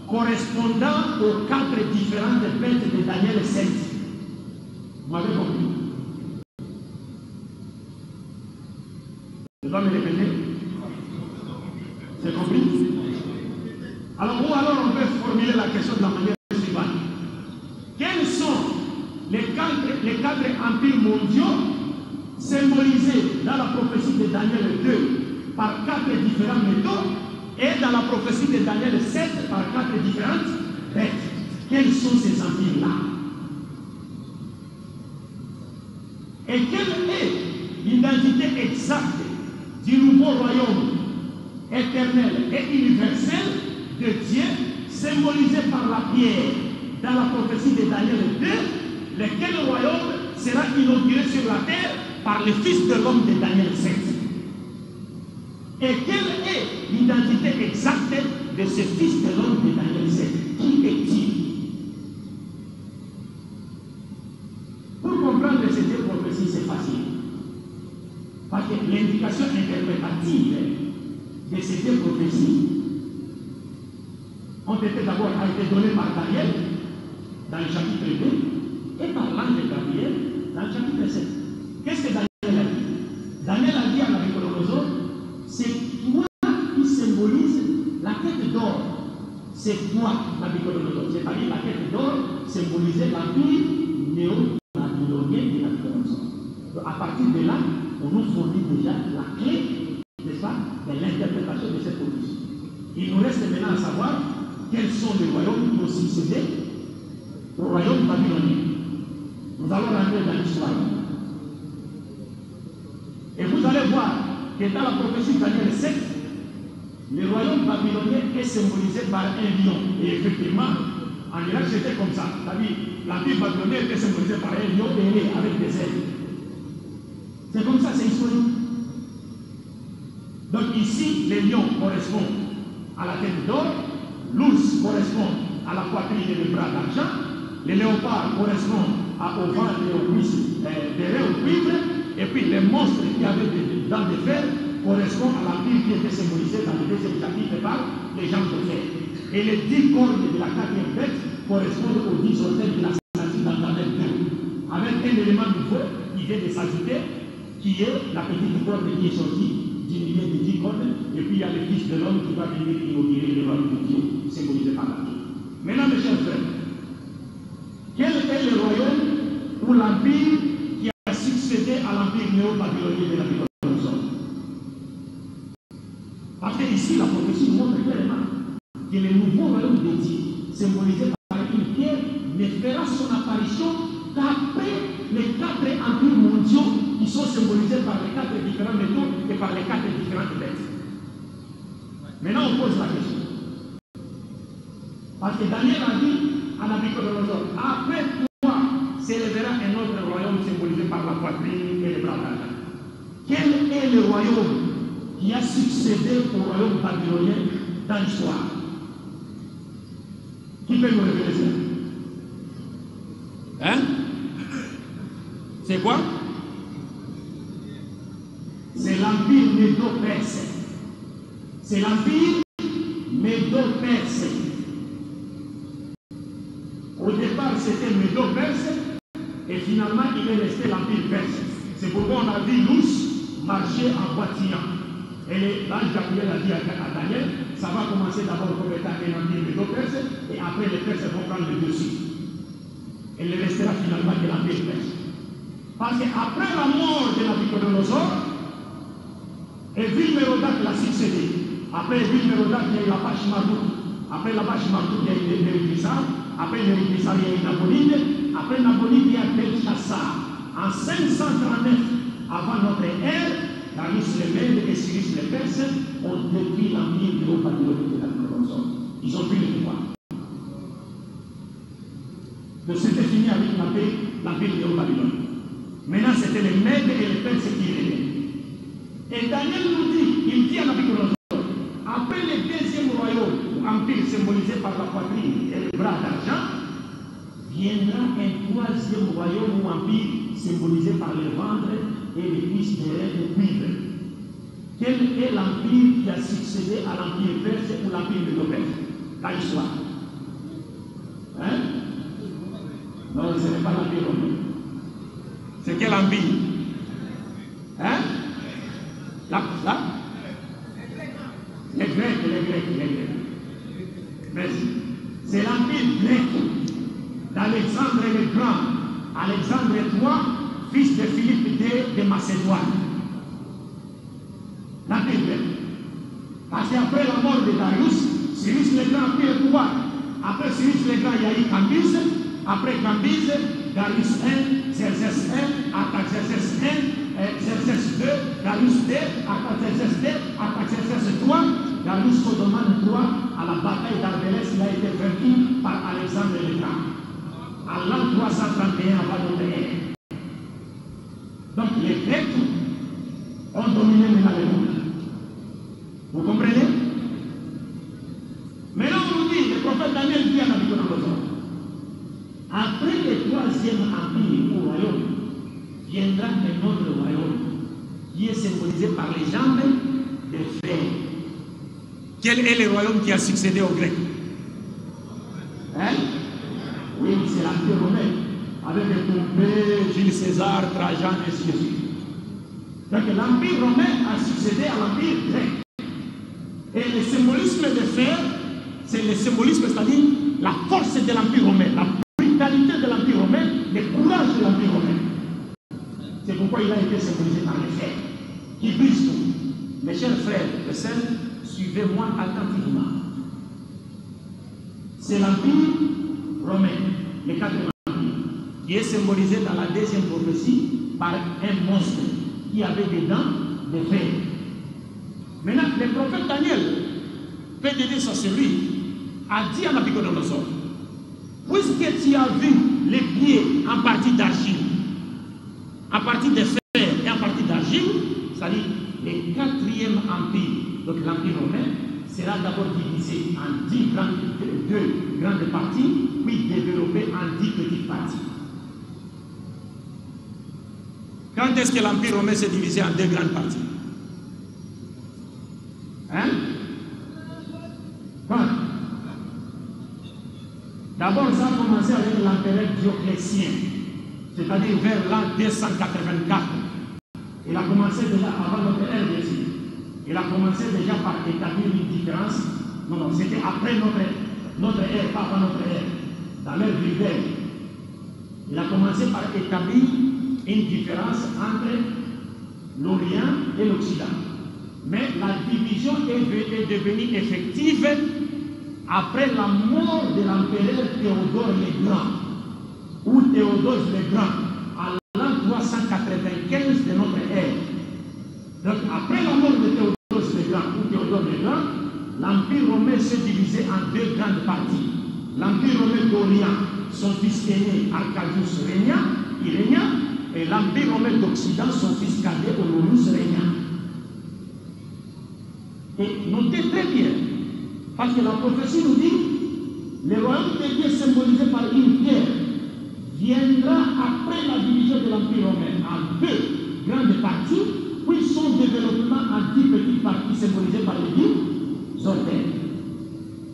correspondant aux 4 différentes bêtes de Daniel 7? Vous m'avez compris? Je dois me répéter? C'est compris? Alors, on peut formuler la question de la manière suivante. Quels sont les 4 empires mondiaux symbolisés dans la prophétie de Daniel 2 par 4 différents métaux et dans la prophétie de Daniel 7 par 4 différentes bêtes? Quels sont ces empires-là? Et quelle est l'identité exacte du nouveau royaume éternel et universel de Dieu symbolisé par la pierre dans la prophétie de Daniel 2, lequel royaume sera inauguré sur la terre par le Fils de l'homme de Daniel 7? Et quelle est l'identité exacte de ce Fils de l'homme de Daniel 7? Qui est-il? Pour comprendre ces 2 prophéties, c'est facile. Parce que l'indication interprétative de ces 2 prophéties ont été d'abord données par Daniel dans le chapitre 2 et par l'ange Gabriel dans le chapitre 7. Qu'est-ce que Daniel a dit? Daniel a dit à Nabuchodonosor, c'est toi qui symbolise la tête d'or. C'est toi, Nabuchodonosor. C'est-à-dire la tête d'or symbolisait l'empire néo-babylonien de Nabuchodonosor. Donc, à partir de là, on nous fournit déjà la clé, n'est-ce pas, de l'interprétation de cette prophétie. Il nous reste maintenant à savoir quels sont les royaumes qui ont succédé au royaume babylonien. Nous allons rentrer dans l'histoire. Et vous allez voir que dans la prophétie de Daniel 7, le royaume babylonien est symbolisé par un lion. Et effectivement, en Irak, c'était comme ça. C'est-à-dire, l'empire babylonien était symbolisé par un lion ailé avec des ailes. C'est comme ça, c'est historique. Donc ici, les lions correspondent à la tête d'or, l'ours correspond à la poitrine et le bras d'argent, les léopards correspondent au ventre et aux cuisses des reins au cuivre, et puis les monstres qui avaient des dents de fer correspondent à l'empire qui était symbolisé dans le deuxième chapitre par les jambes de fer. Et les 10 cornes de la quatrième bête correspondent aux 10 orteils de la Sainte dans Daniel 2, avec un élément nouveau qui vient de s'ajouter, qui est la petite corne qui est sortie du milieu des 10 cornes, et puis il y a le Fils de l'homme qui va venir inaugurer le royaume de Dieu, symbolisé par la vie. Maintenant, mes chers frères, quel est le royaume ou l'empire qui a succédé à l'empire néo-babylonien de la Nabucodonosor? Parce que ici, la prophétie nous montre clairement que le nouveau royaume de Dieu, symbolisé par une pierre, ne fera son apparition qu'après les 4 empires mondiaux qui sont symbolisés par les 4 différents métaux et par les 4 différentes bêtes. Maintenant, on pose la question. Parce que Daniel a dit à Nabucodonosor, après toi s'élèvera un autre royaume symbolisé par la poitrine et les bras d'argent. Quel est le royaume qui a succédé au royaume babylonien dans l'histoire? Qui peut nous révéler ça? Hein? C'est quoi? C'est l'empire médo-perse. C'est l'empire médo-perse. Au départ, c'était médo-perse et finalement, il est resté l'empire perse. C'est pourquoi on a vu l'ours marcher en boitillant. Et l'ange Gabriel a dit à Daniel, ça va commencer d'abord comme étant un empire médo-perse et après les Perses vont prendre le dessus. Et il restera finalement que l'empire perse. Parce qu'après la mort de Nabucodonosor, Évil-Mérodach l'a succédé. Après Évil-Mérodach, il y a eu la vache Marduk. Après la vache Marduk, il y a eu Nériclissar. Après Nériclissar, il y a eu Nabonide. Après Nabonide, il y a Belshazzar. En 539 avant notre ère, Darius le Mède et Cyrus le Perse ont détruit l'empire de Babylone de Nabucodonosor. Ils ont pris le pouvoir. Donc c'était fini avec l'empire de Babylone. Maintenant, c'était les Mèdes et les Perses qui régnaient. Et Daniel nous dit, il dit à Nabucodonosor, après le deuxième royaume, ou empire symbolisé par la poitrine et le bras d'argent, viendra un troisième royaume ou empire symbolisé par le ventre et les cuisses de reins de cuivre. Quel est l'empire qui a succédé à l'empire perse ou l'empire médo-perse dans l'histoire? Hein? Non, ce n'est pas l'empire romain. C'est quel empire? Hein? Là? Les Grecs. Merci. C'est l'empire grec d'Alexandre le Grand. Alexandre III, fils de Philippe II de Macédoine. L'empire grec. Parce qu'après la mort de Darius, Cyrus le Grand a pris le pouvoir. Après Cyrus le Grand, il y a eu Cambyse. Après Cambyse, Darius I, Xerxès I, Artaxerxès I, Xerxès II, Darius II, Artaxerxès II, Artaxerxès III, Darius Sodoman III, à la bataille d'Arbelès, il a été vaincu par Alexandre le Grand. À l'an 331 avant notre ère. Donc les Grecs ont dominé maintenant le monde. Vous comprenez? Maintenant on nous dit, le prophète Daniel dit à Nabucodonosor, après le troisième empire ou royaume, viendra un autre royaume qui est symbolisé par les jambes de fer. Quel est le royaume qui a succédé aux Grecs? Hein? Oui, c'est l'empire romain, avec les Pompée, Jules César, Trajan, et ainsi de suite. Donc l'empire romain a succédé à l'empire grec. Et le symbolisme de fer, c'est le symbolisme, c'est-à-dire la force de l'empire romain, la brutalité de l'empire romain, le courage de l'empire romain. C'est pourquoi il a été symbolisé par les fers, qui brisent tout. Mes chers frères et sœurs, suivez-moi attentivement. C'est l'Empire romain, le 4e empire, qui est symbolisé dans la 2e prophétie par un monstre qui avait des dents de fer. Maintenant, le prophète Daniel, paix de Dieu soit sur lui, a dit à Nabuchodonosor, puisque tu as vu les pieds en partie d'argile, en partie de fer et en partie d'argile, c'est-à-dire le 4e empire, donc l'empire romain, sera d'abord divisé en 2 grandes parties, puis développé en 10 petites parties. Quand est-ce que l'empire romain s'est divisé en 2 grandes parties? Hein? Quand? D'abord, ça a commencé avec l'empereur Dioclétien, c'est-à-dire vers l'an 284. Il a commencé déjà avant notre ère, bien sûr. Il a commencé déjà par établir une différence. Non, c'était après notre ère, pas avant notre ère. Dans l'ère vulgaire. Il a commencé par établir une différence entre l'Orient et l'Occident. Mais la division est devenue effective après la mort de l'empereur Théodore le Grand, ou Théodose le Grand, à l'an 395 de notre ère. Donc, après la mort de Théodose le Grand, ou Théodore le Grand, l'Empire romain s'est divisé en 2 grandes parties. L'Empire romain d'Orient, son fils aîné Arcadius il régna, et l'Empire romain d'Occident, son fils cadet Honorius régna. Et notez très bien, parce que la prophétie nous dit, le royaume de Dieu symbolisé par une pierre viendra après la division de l'Empire romain en 2 grandes parties, puis son développement en 10 petites parties symbolisées par les 10 organes.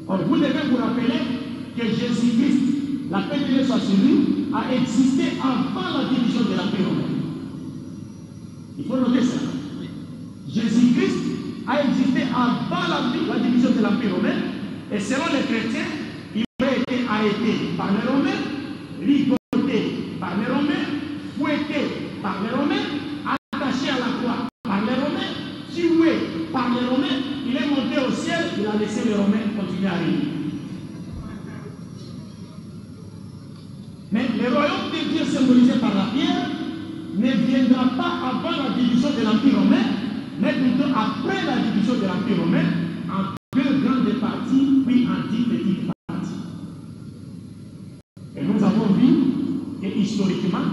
Or, vous devez vous rappeler que Jésus-Christ, la paix de Dieu soit sur lui, a existé avant la division de l'Empire romain. Il faut noter ça. Jésus-Christ a existé avant la division de l'Empire romain, et selon les chrétiens, il aurait été arrêté par les Romains, ligoté par les Romains, fouetté par les Romains, attaché à la croix par les Romains, tué par les Romains, il est monté au ciel, il a laissé les Romains continuer à régner. Mais le royaume de Dieu symbolisé par la pierre ne viendra pas avant la division de l'Empire romain, mais plutôt après la division de l'Empire romain, en 2 grandes parties, puis en 10 petites parties. Et nous avons vu que historiquement,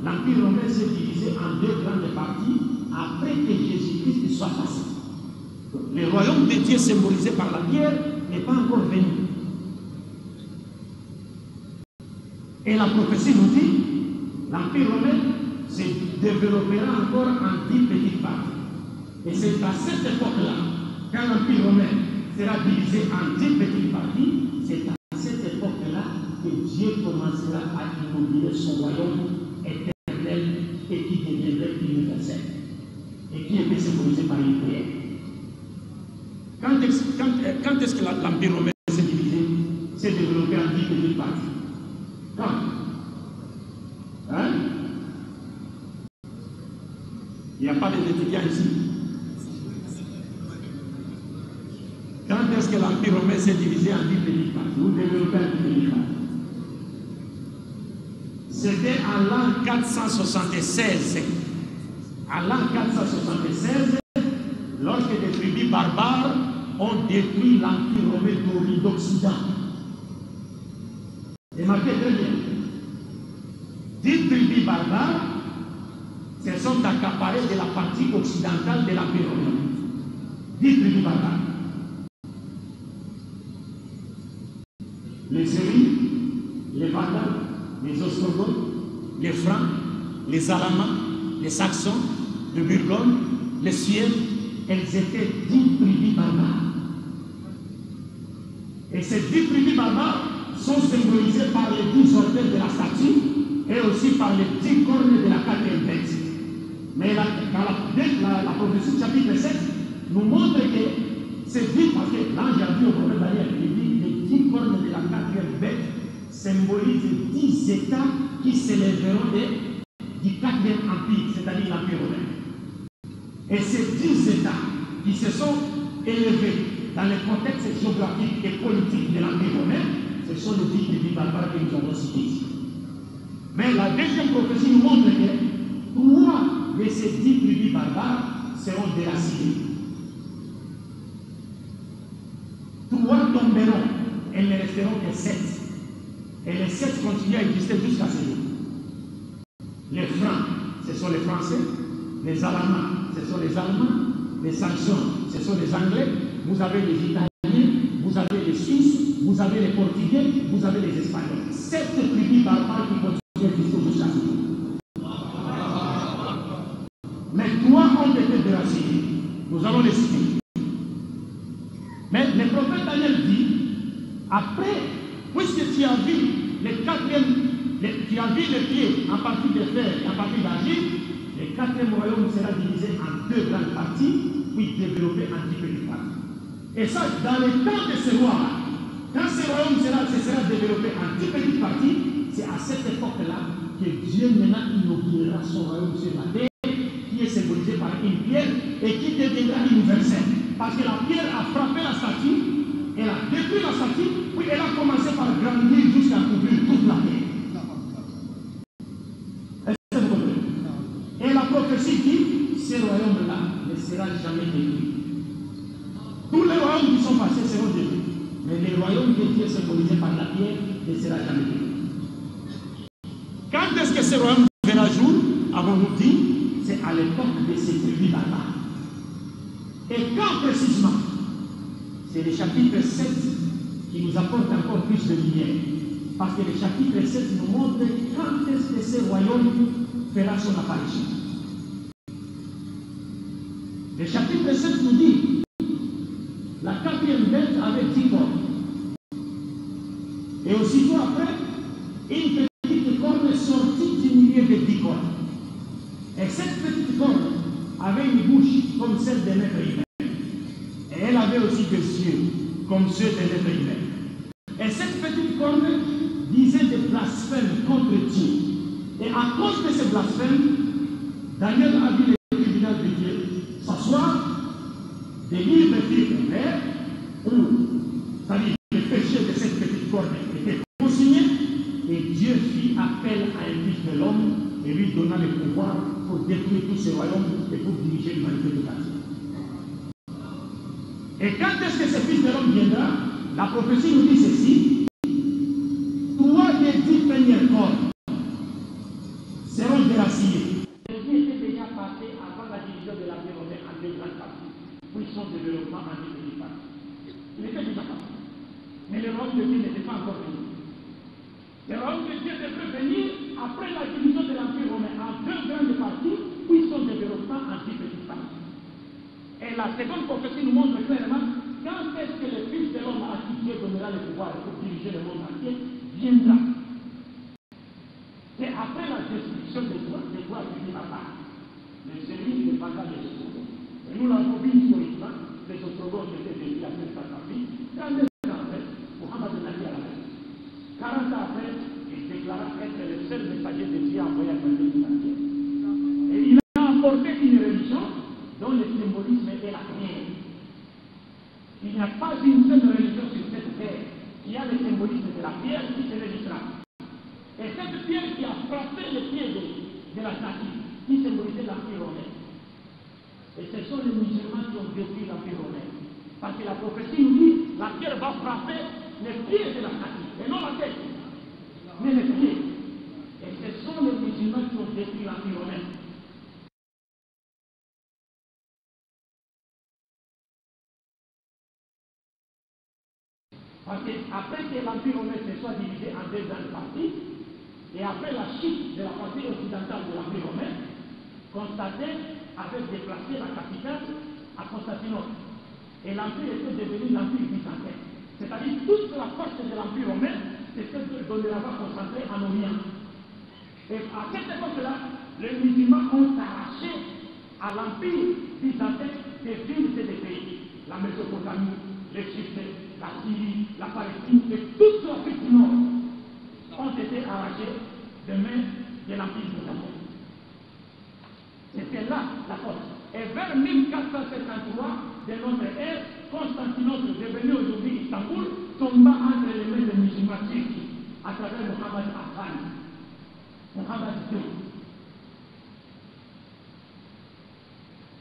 l'Empire romain s'est divisé en 2 grandes parties après que Jésus-Christ soit passé. Le royaume de Dieu symbolisé par la pierre n'est pas encore venu. Et la prophétie nous dit, l'Empire romain se développera encore en 10 petites parties. Et c'est à cette époque-là, quand l'Empire romain sera divisé en 10 petites parties, c'est à cette époque-là que Dieu commencera à inaugurer son royaume éternel et qui deviendrait universel. Et qui était symbolisé par une prière. Quand est-ce que l'Empire romain s'est divisé, s'est développé en 10 petites parties? Quand? Hein? Il n'y a pas d'étudiants ici. Quand est-ce que l'Empire romain s'est divisé en 10 petites parties? Vous développez en 10 petites parties. C'était en l'an 476. En l'an 476, lorsque des tribus barbares ont détruit l'Empire romain d'Occident. Et marquez très bien. 10 tribus barbares se sont accaparées de la partie occidentale de l'Empire romain. 10 tribus barbares. Les Syriens, les Vandales, les Ostrogoths, les Francs, les Alamans, les Saxons, les Burgondes, les Suèves, elles étaient 10 tribus barbares. Et ces 10 tribus barbares sont symbolisées par les 10 orteils de la statue et aussi par les 10 cornes de la 4e bête. Mais dans la prophétie chapitre 7 nous montre que c'est dit, parce que l'ange a dit au prophète Daniel, il dit les 10 cornes de la 4e bête symbolisent 10 États qui s'élèveront du 4e empire. empire, c'est-à-dire l'Empire romain. Et ces 10 États qui se sont élevés dans le contexte géographique et politique de l'Empire romain, ce sont les 10 tribus barbares que nous avons cités ici. Mais la deuxième prophétie nous montre que 3 de ces 10 tribus barbares seront déracinées. 3 tomberont et ne resteront que 7. Et les 7 continuent à exister jusqu'à ce jour. Les Francs, ce sont les Français. Les Allemands, ce sont les Allemands. Les Saxons, ce sont les Anglais. Vous avez les Italiens, vous avez les Suisses, vous avez les Portugais, vous avez les Espagnols. 7 tribus barbares qui continuent à exister jusqu'à ce jour. Mais 3 ont été déracinés. Nous allons les citer. Mais le prophète Daniel dit, après, puisque tu as vu tu as vu les pieds en partie de fer et en partie d'argile, le 4e royaume sera divisé en 2 grandes parties, puis développé en 10 petites parties. Et ça, dans le temps de ce roi-là, quand ce royaume sera développé en 10 petites parties, c'est à cette époque-là que Dieu maintenant inaugurera son royaume sur la terre, qui est symbolisé par une pierre et qui deviendra universelle. Parce que la pierre a frappé la statue, elle a détruit la statue, puis elle a commencé par grandir jusqu'à couvrir toute la terre. Est-ce que vous comprenez? Et la prophétie dit, ce royaume-là ne sera jamais détruit. Tous les royaumes qui sont passés seront détruits. Mais le royaume de Dieu symbolisé par la pierre ne sera jamais détruit. Quand est-ce que ce royaume verra jour? Avons-nous dit? C'est à l'époque de ces tribus là-bas. Et quand précisément? C'est le chapitre 7 qui nous apporte encore plus de lumière. Parce que le chapitre 7 nous montre quand est-ce que ce royaume fera son apparition. Le chapitre 7 nous dit, la 4e bête avait 10 cornes. Et aussitôt après, une petite corne sortit du milieu des 10 cornes. Et cette petite corne avait une bouche comme celle d'un être humain. Et elle avait aussi des yeux comme ceux d'un être humain. Et cette petite corne disait des blasphèmes contre Dieu. Et à cause de ces blasphèmes, Daniel a vu le tribunal de Dieu s'asseoir, des livres écrits où, c'est-à-dire les péchés de cette petite corne étaient consignés, et Dieu fit appel à un fils de l'homme et lui donna le pouvoir pour détruire tous ces royaumes et pour diriger l'humanité de la terre. Et quand est-ce que ce fils de l'homme viendra? La prophétie nous dit ceci: 3 des 10 premières cornes seront déracinées. Ce qui était déjà passé avant la division de l'Empire romain en 2 grandes parties, puis son développement en 10 petites parties. Il était déjà passé. Mais le royaume de Dieu n'était pas encore venu. Le royaume de Dieu devrait venir après la division de l'Empire romain en 2 grandes parties, puis son développement en 10 petites parties. Et la seconde prophétie nous montre clairement quand est-ce que le Fils de l'homme à qui Dieu donnera le pouvoir pour diriger le monde entier viendra. C'est après la destruction des droits du papa. Mais celui qui ne pas les choses. Et nous l'avons vu historiquement, les Ostrogoths étaient détruits après le Saint-Empire. 32 ans après, Mohammed est allé à la mer. 40 ans après, il déclara être le seul messager de Dieu envoyé à l'humanité entière. Et il a apporté une religion dont le symbolisme est la prière. Il n'y a pas une seule religion sur cette terre qui a le symbolisme de la pierre qui c'est l'islam. Et cette pierre qui a frappé les pieds de la statue, qui symbolisait l'Empire romain. Et ce sont les musulmans qui ont détruit l'Empire romain. Parce que la prophétie nous dit, la pierre va frapper les pieds de la statue, et non la tête, mais les pieds. Et ce sont les musulmans qui ont détruit l'Empire romain. Parce qu'après que l'Empire romain se soit divisé en 2 grandes parties, et après la chute de la partie occidentale de l'Empire romain, Constantin avait déplacé la capitale à Constantinople. Et l'Empire était devenu l'Empire byzantin. C'est-à-dire toute la force de l'Empire romain s'était dorénavant concentrée en Orient. Et à cette époque-là, les musulmans ont arraché à l'Empire byzantin des villes et des pays. La Mésopotamie, l'Égypte, la Syrie, la Palestine et toute l'Afrique du Nord ont été arrachés de main de l'Empire byzantin. C'était là la force. Et vers 1453 de notre ère, Constantinople, devenu aujourd'hui Istanbul, tomba entre les mains des musulmans turcs à travers Mohammed Hassan. Mohammed II.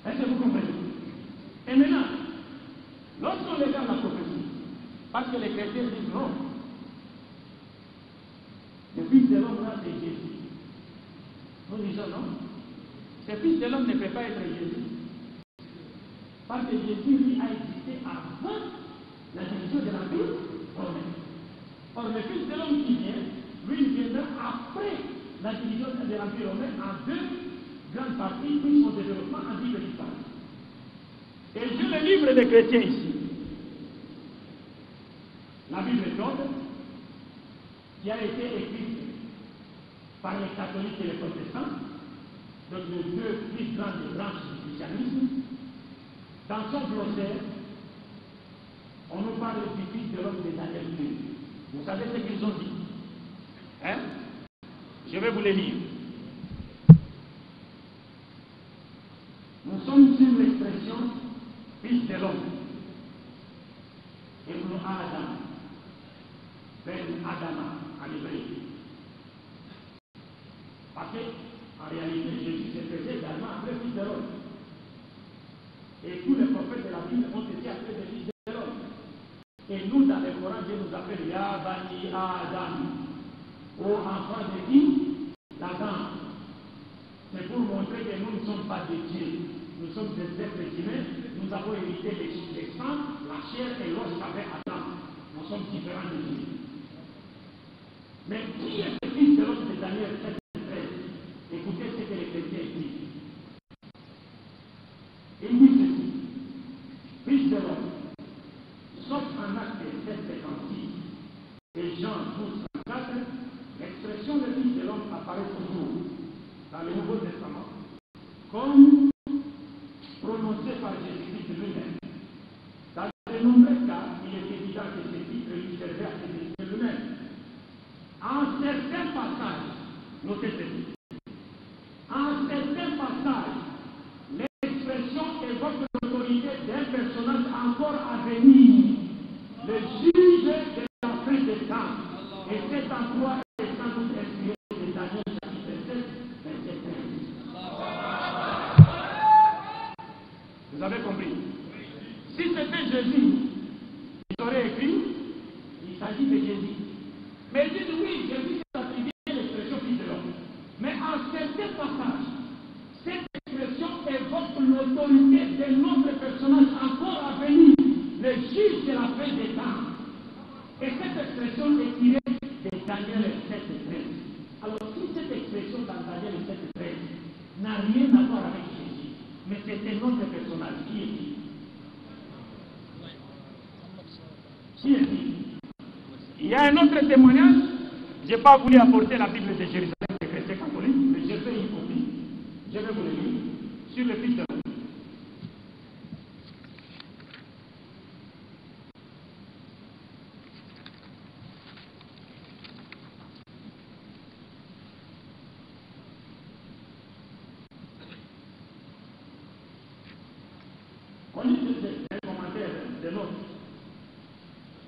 Est-ce que vous comprenez? Et maintenant, lorsqu'on regarde la prophétie, parce que les chrétiens disent non, le fils de l'homme là c'est Jésus. Nous disons non. Ce fils de l'homme ne peut pas être Jésus. Parce que Jésus lui a existé avant la division de l'Empire romain. Or le fils de l'homme qui vient, lui il viendra après la division de l'Empire romain en deux grandes parties, puis son développement en 10 petites parties. Et j'ai le livre des chrétiens ici. La Bible d'Ordre, qui a été écrite par les catholiques et les protestants, donc les deux plus grandes branches du christianisme. Dans son glossaire, on nous parle du fils de l'homme de Daniel 2. Vous savez ce qu'ils ont dit? Hein? Je vais vous les lire. Nous sommes sur l'expression fils de l'homme. Et nous Adam. Ben Adama en hébreu. Parce qu'en réalité, Jésus s'est fait également appelé fils de l'homme. Et tous les prophètes de la Bible ont été appelés des fils de l'homme. Et nous, dans le Coran, Dieu nous appelle Ya Bani Adam. Ô enfants de qui? L'Adam. C'est pour montrer que nous ne sommes pas des dieux. Nous sommes des êtres humains. Nous avons hérité les sangs, la chair et l'os qu'avait Adam. Nous sommes différents de Dieu. Mais qui est le fils de l'homme de Daniel 7:13? Écoutez ce que les chrétiens disent. Il dit ceci: fils de l'homme, sauf en acte 7:56 et Jean 12:34, l'expression de fils de l'homme apparaît toujours dans le Nouveau Testament comme prononcée par Jésus-Christ lui-même. Dans de nombreux cas, il est évident que ce titre lui servait à Jésus lui-même. En certains passages, notez ceci, en certains passages, l'expression évoque l'autorité d'un personnage encore à venir, le juge de la fin des temps. Et cet endroit est sans doute inspiré de Daniel chapitre 7, verset 13. Vous avez compris? Si c'était Jésus, il aurait écrit, il s'agit de Jésus. Mais il dit oui, Jésus s'est attribué l'expression fils de l'homme. Mais en certains passages, cette expression évoque l'autorité d'un autre personnage encore à venir, le juge de la fin des temps. Et cette expression est tirée de Daniel 7:13. Alors si cette expression dans Daniel 7:13 n'a rien à voir avec Jésus, mais c'est un autre personnage, qui est dit? Qui est dit? Il y a un autre témoignage. Je n'ai pas voulu apporter la Bible de Jérusalem des chrétiens catholiques, mais j'ai fait une copie. Je vais vous le lire sur le fils de l'homme. On lit un commentaire de l'autre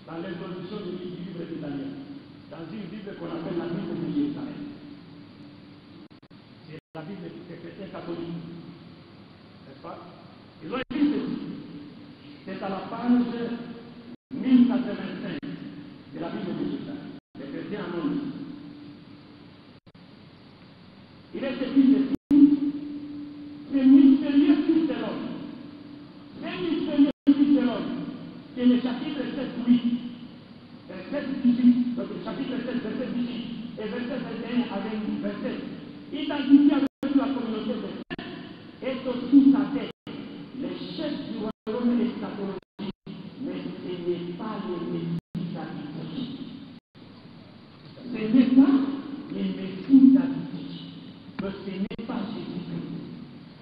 dans l'introduction du livre de Daniel, dans une Bible qu'on appelle la Bible de Jérusalem. C'est la Bible des chrétiens catholiques. N'est-ce pas? Ils ont écrit ceci. C'est à la page 1085 de la Bible de Jérusalem. Les chrétiens en ont lu. Il est écrit ceci. C'est mystérieux fils de l'homme. C'est mystérieux fils de l'homme. C'est le chapitre 7:8. Verset 18. Donc le chapitre 7, verset 18. Et verset 21 avec verset. Identifié avec la communauté de Dieu est aussi sa tête. Le chef du royaume eschatologique, mais ce n'est pas le Messie davidique. Ce n'est pas le Messie davidique. Donc ce n'est pas Jésus-Christ.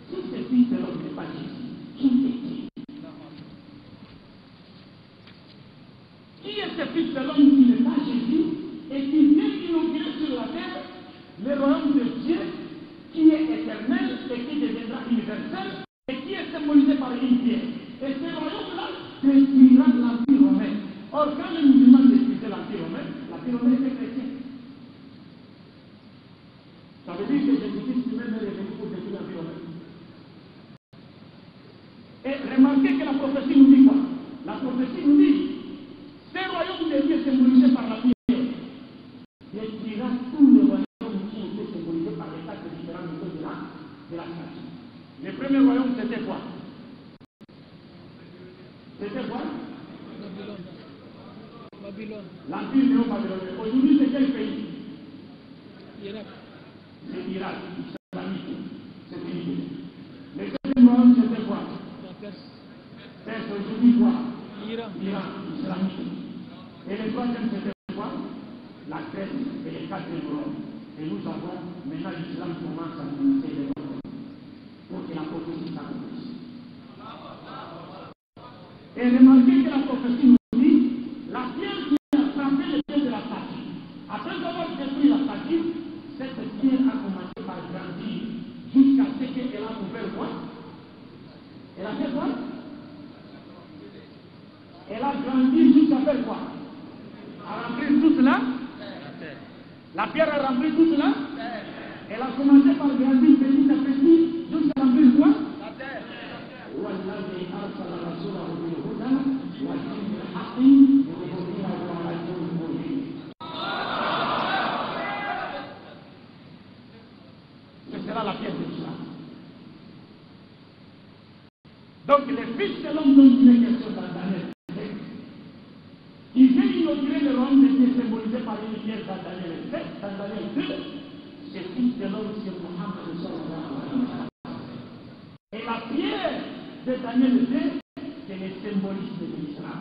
Si ce fils de l'homme n'est pas Jésus, qui est-il? Qui est ce fils de l'homme qui n'est pas Jésus et qui vient inaugurer sur la terre le royaume de Dieu qui est éternel et qui deviendra est symbolisé par une pierre. Et ce royaume-là détruira l'Empire romain. Or, quand les musulmans détruisaient l'Empire romain était chrétien. Ça veut dire que Jésus-Christ lui-même est venu pour détruire l'Empire romain. Et remarquez que la prophétie nous dit quoi? La prophétie nous dit, ce royaume de Dieu symbolisé par la pierre détruira tous les royaumes qui étaient symbolisés par les quatre différents niveaux de la statue. Le premier royaume, c'était quoi? C'était quoi? Babylone. L'Empire néo-babylonien. Aujourd'hui, c'est quel pays? Irak. C'est l'Irak, islamique. C'est fini. Le deuxième royaume, c'était quoi? La Perse. Perse, aujourd'hui quoi? Iran. Iran, islamique. Et le troisième, c'était quoi? La Grèce et les quatre royaumes. Et nous avons, maintenant l'islam commence à ministrer les royaumes pour que la prophétie s'accomplisse. Et remarquez que la prophétie nous dit, la pierre qui a frappé le pied de la statue. Après avoir détruit la statue, cette pierre a commencé par grandir jusqu'à ce qu'elle a ouvert quoi? Elle a fait quoi? Elle a grandi jusqu'à faire quoi? A remplir tout cela? La pierre a rempli tout cela? Elle a commencé par grandir petit à petit jusqu'à remplir quoi? La terre. والذي أرسل رسوله بالهدى ودين الحق ليظهره على الدين كله. Ce sera la pierre de l'islam. Donc les fils de l'homme dont il est question dans Daniel, il vient inaugurer le royaume de Dieu symbolisé par une pierre dans Daniel 7, dans Daniel 2, c'est fils de l'homme, c'est Mohammed sallallahu alayhi wa sallam. Et la pierre de Daniel 2, c'est le symbolisme de l'islam.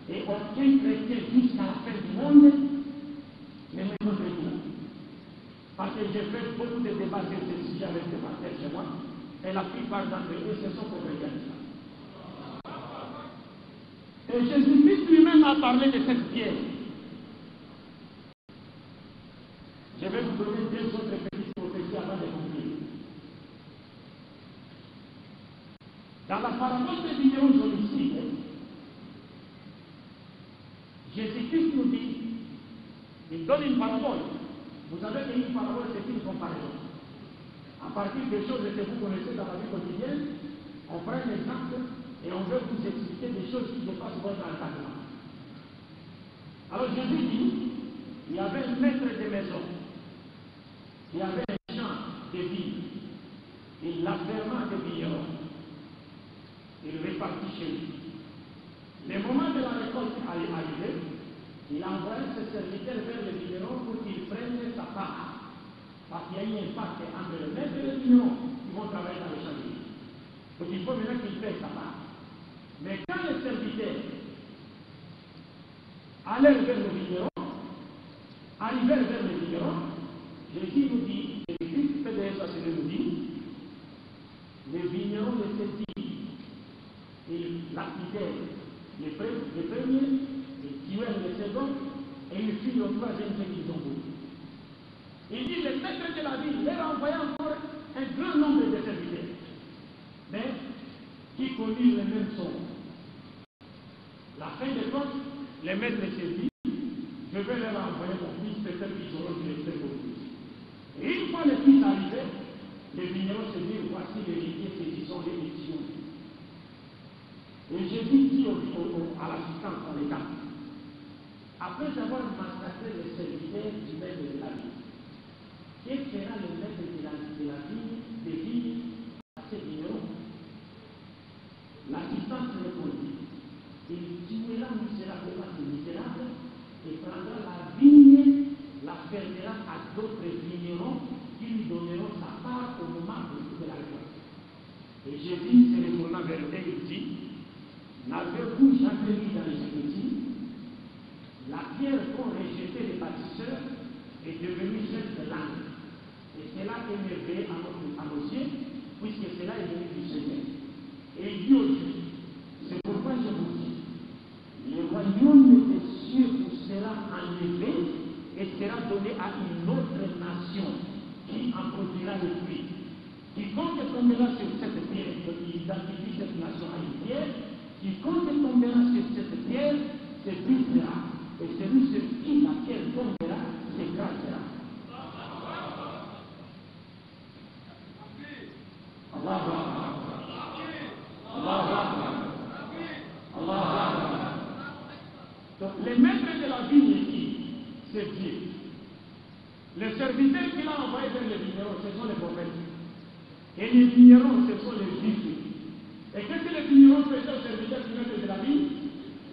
Et aucun chrétien jusqu'à la fin du monde ne me contredira. Parce que j'ai fait beaucoup de débats sur ce sujet avec des pasteurs chez moi, et la plupart d'entre eux se sont convertis à l'islam. Et Jésus-Christ lui-même a parlé de cette pierre. Je vais vous donner deux autres petites prophéties avant de conclure. Dans la parabole des vignerons homicides, Jésus-Christ nous dit, il donne une parabole. Vous savez qu'une parabole, c'est une comparaison. À partir des choses que vous connaissez dans la vie quotidienne, on prend un exemple et on veut vous expliquer des choses qui dépassent votre entendement. Alors Jésus dit, il y avait un maître de maison, il y avait un champ de vignes, il l'afferma de vignerons. Il repartit chez lui. Le moment de la récolte est arrivé, il a envoyé ses serviteurs vers le vigneron pour qu'ils prennent sa part. Parce qu'il y a eu un pacte entre le maître et le vigneron qui vont travailler dans le champ de vie. Donc il faut maintenant qu'il paye sa part. Mais quand les serviteurs allèrent vers le vigneron, arrivèrent vers le vigneron, Jésus nous dit, et Christ PDS nous dit, les vignerons de cette vie, ils lapidèrent les premiers, ils tuèrent les seconds, et ils firent le troisième ce qu'ils ont voulu. Il dit, le maître de la ville leur a envoyé encore un grand nombre de serviteurs, mais qui conduisent le même sort. La fin de compte, les maîtres se disent, je vais leur envoyer mon fils, peut-être qu'ils auront du respect pour lui. Et une fois le fils arrivé, les vignerons se disent, voici l'héritier, saisissons les missions. Et Jésus dit à l'assistant, dans les gars, après avoir massacré les serviteurs du maître de la ville, quel sera le maître de la ville, des vignes à ces vignerons? L'assistant répondit, il tuera misérablement ce misérable et prendra la vigne, la fermera à d'autres vignerons qui lui donneront sa part au moment de la récolte. Et Jésus se retourna vers eux et il dit, n'avez-vous jamais vu dans les Écritures la pierre qu'ont rejetée les bâtisseurs est devenue celle de l'âne. Et cela est merveilleux à nos yeux, puisque cela est venu du Seigneur. Et il dit aussi, c'est pourquoi je vous dis, le royaume des cieux vous sera enlevé et sera donné à une autre nation qui en produira le fruit. Quiconque tombera sur cette pierre, il identifie Quiconque tombera sur cette pierre se brisera, et celui sur qui la pierre tombera s'écrasera. Allahu Akbar. Allahu Akbar. Allahu Akbar. Donc les maîtres de la vigne ici, c'est Dieu. Les serviteurs qu'il a envoyés vers les vignerons, ce sont les prophètes. Et les vignerons, ce sont les juifs. Et qu'est-ce que les vignerons faisaient aux serviteurs du maître de la vigne?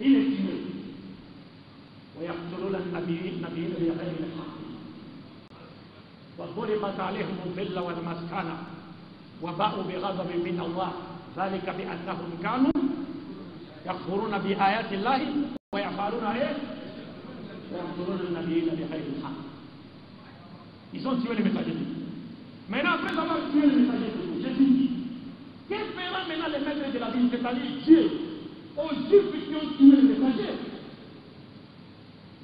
Ils les tuaient. ويقتلون النبيين بغير الحق وضربت عليهم الذلة والمسكنة وباءوا بغضب من الله ذلك بأنهم كانوا يكفرون بآيات الله ويفعلون ايه؟ ويقتلون النبيين بغير الحق. Ils ont tué les messagers de Dieu. Maintenant, après avoir tué les messagers de Dieu, Jésus dit, que fera maintenant les maîtres de la vie, c'est-à-dire Dieu, aux Juifs qui ont tué les messagers?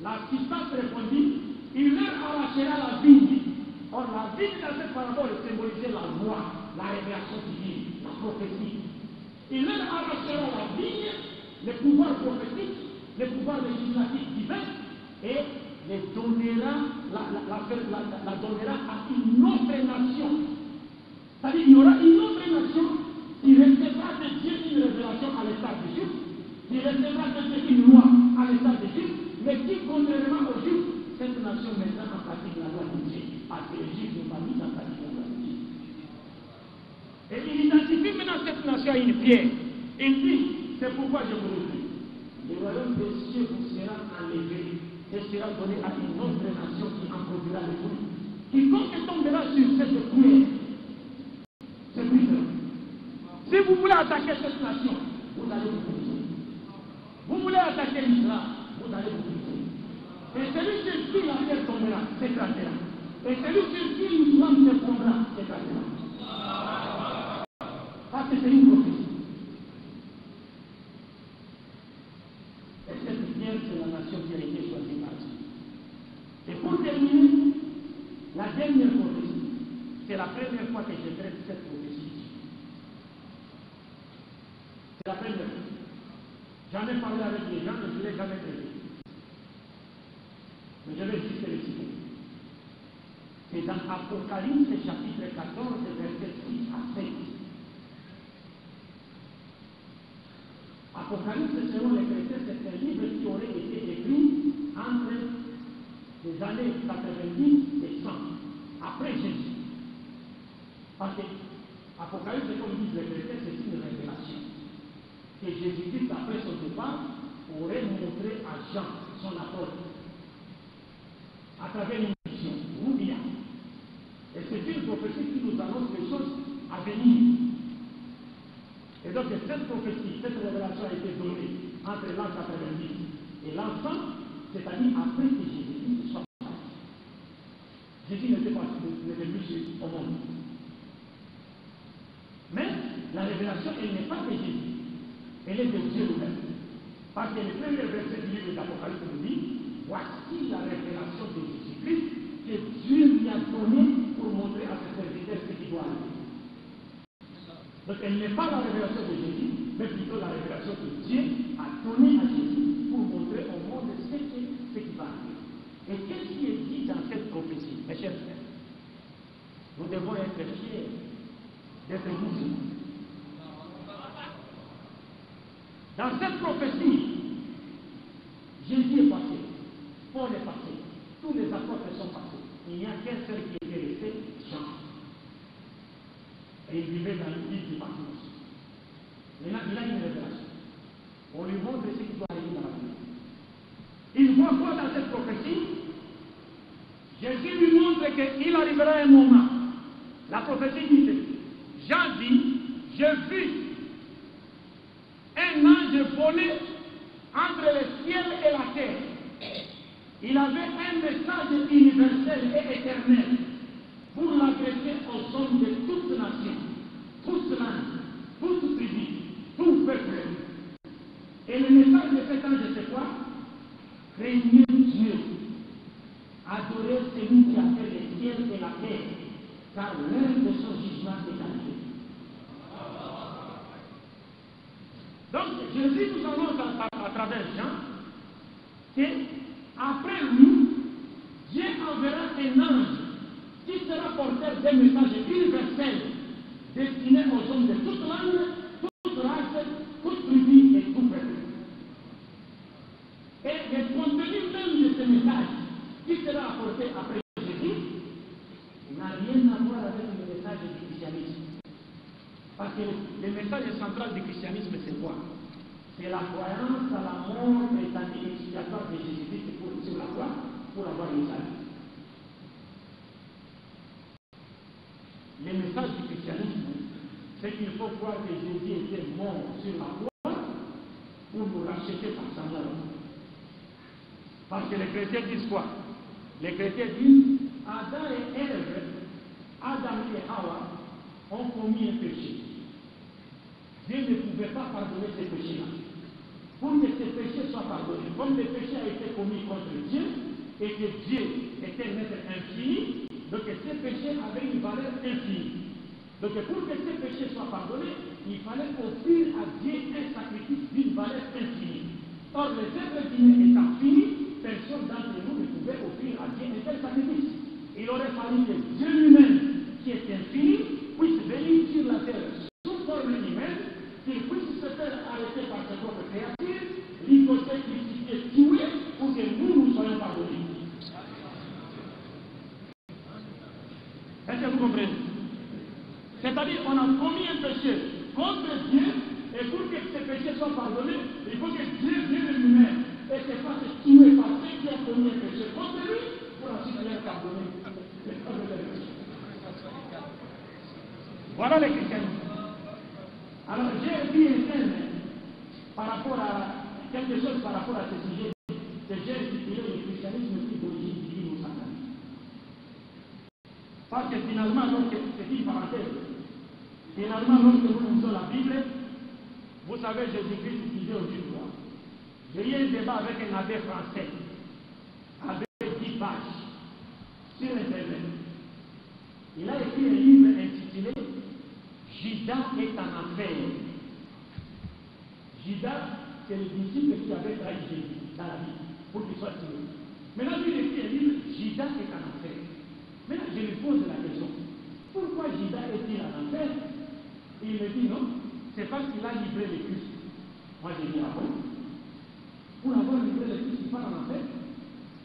L'assistant répondit, il leur arrachera la vigne. Or, la vigne dans cette parabole symbolisait la loi, la révélation divine, la prophétie. Il leur arrachera la vigne, les pouvoirs prophétiques, les pouvoirs législatifs divins, et les donnera, la donnera à une autre nation. C'est-à-dire qu'il y aura une autre nation qui recevra de Dieu une révélation à l'état d'Égypte, qui recevra de Dieu une loi à l'état d'Égypte, mais qui, contrairement aux Juifs, cette nation mettra en pratique la loi de Dieu, parce que les Juifs n'ont pas mis en pratique la loi de Dieu. Et il identifie maintenant cette nation à une pierre. Il dit, c'est pourquoi je vous le dis, le royaume des cieux vous sera enlevé et sera donné à une autre nation qui en produira le fruit. Quiconque tombera sur cette pierre, c'est brisera. Si vous voulez attaquer cette nation, vous allez vous briser. Vous voulez attaquer l'Islam, vous allez vous briser. Et celui sur qui la pierre tombera, s'écrasera. Et celui sur qui l'Islam se fondera, s'écrasera. Parce que c'est une prophétie. Et cette pierre, c'est la nation qui a été choisie par Dieu. Et pour terminer, la dernière prophétie, c'est la première fois que je traite cette prophétie. C'est la première fois. J'en ai parlé avec les gens, mais je ne l'ai jamais traité. Mais je vais juste le citer. C'est dans Apocalypse chapitre 14, verset 6 à 7. Apocalypse, selon les chrétiens, c'est un livre qui aurait été écrit entre les années 90 et 100, après Jésus. Parce que Apocalypse, comme disent les chrétiens, c'est une révélation. Que Jésus-Christ, après son départ, aurait montré à Jean, son apôtre, à travers une mission, Rubia. Et c'est une prophétie qui nous annonce des choses à venir. Et donc, cette prophétie, cette révélation a été donnée entre l'an 90 et l'an 100, c'est-à-dire après que Jésus soit parti. Jésus n'était pas venu au monde. Mais la révélation, elle n'est pas de Jésus. Elle est de Dieu lui-même. Parce que le premier verset du livre d'Apocalypse nous dit, voici la révélation de Jésus-Christ que Dieu lui a donnée pour montrer à ses serviteurs ce qu'il doit aller. Donc elle n'est pas la révélation de Jésus, mais plutôt la révélation que Dieu a donnée à Jésus pour montrer au monde ce qui va arriver. Et qu'est-ce qui est dit dans cette prophétie, mes chers frères? Nous devons être fiers d'être musulmans. Dans cette prophétie, Jésus est passé, Paul est passé, tous les apôtres sont passés. Il n'y a qu'un seul qui était resté, Jean. Et il vivait dans l'île du Patmos. Maintenant, il a une révélation. On lui montre ce qui doit arriver dans la vie. Il voit quoi dans cette prophétie? Jésus lui montre qu'il arrivera un moment. La prophétie dit, Jean dit, j'ai vu un ange voler entre le ciel et la terre. Il avait un message universel et éternel pour l'adresser aux hommes de toute nation, toute langue, toute tribu, tout peuple. Et le message de cet ange, c'est quoi? Craignez Dieu, adorez celui qui a fait le ciel et la terre, car l'heure de son jugement est arrivée. Donc Jésus nous annonce à travers Jean qu'après lui, Dieu enverra un ange qui sera porteur d'un message universel destiné aux hommes de toute langue, toute race, toute tribu et tout peuple. Et le contenu même de ce message qui sera apporté après Jésus n'a rien à voir avec le message du christianisme. Parce que le message central du christianisme, c'est quoi? C'est la croyance à la mort et à l'expiatoire de Jésus-Christ sur la croix pour avoir le salut. Le message du christianisme, c'est qu'il faut croire que Jésus était mort sur la croix pour nous racheter par sa mort. Parce que les chrétiens disent quoi? Les chrétiens disent Adam et Ève, Adam et Hawa ont commis un péché. Dieu ne pouvait pas pardonner ces péchés-là. Pour que ces péchés soient pardonnés, comme le péché a été commis contre Dieu et que Dieu était un être infini, donc ces péchés avaient une valeur infinie. Donc pour que ces péchés soient pardonnés, il fallait offrir à Dieu un sacrifice d'une valeur infinie. Or, les êtres humains étant finis, personne d'entre nous ne pouvait offrir à Dieu un tel sacrifice. Il aurait fallu que Dieu lui-même, qui est infini, puisse venir sur la terre sous forme humaine, qu'il puisse se faire arrêter par sa propre créature, ligoter, crucifier, tuer, pour que nous soyons pardonnés. Est-ce que vous comprenez? C'est-à-dire qu'on a commis un péché contre Dieu, et pour que ce péché soit pardonné, il faut que Dieu vienne lui-même et se fasse tuer par ceux qui ont commis un péché contre lui, pour ensuite les pardonner. Voilà le christianisme. Alors j'ai dit un thème par rapport à quelque chose par rapport à ce sujet que j'ai intitulé le christianisme qui d'origine divine ou satanique. Parce que finalement, c'est une parenthèse. Finalement, lorsque nous lisons la Bible, vous savez, Jésus-Christ disait au Juif, j'ai eu un débat avec un abbé français, avec 10 pages, sur Internet. Il a écrit un livre intitulé Judas est en enfer. Judas, c'est le disciple qui avait trahi Jésus dans la vie, pour qu'il soit tué. Maintenant, lui, il écrit un livre, Judas est en enfer. Maintenant, je lui pose la question, pourquoi Judas est-il en enfer? Et il me dit non, c'est parce qu'il a livré le Christ. Moi, j'ai dit, ah bon? Pour avoir livré le Christ, il part en enfer?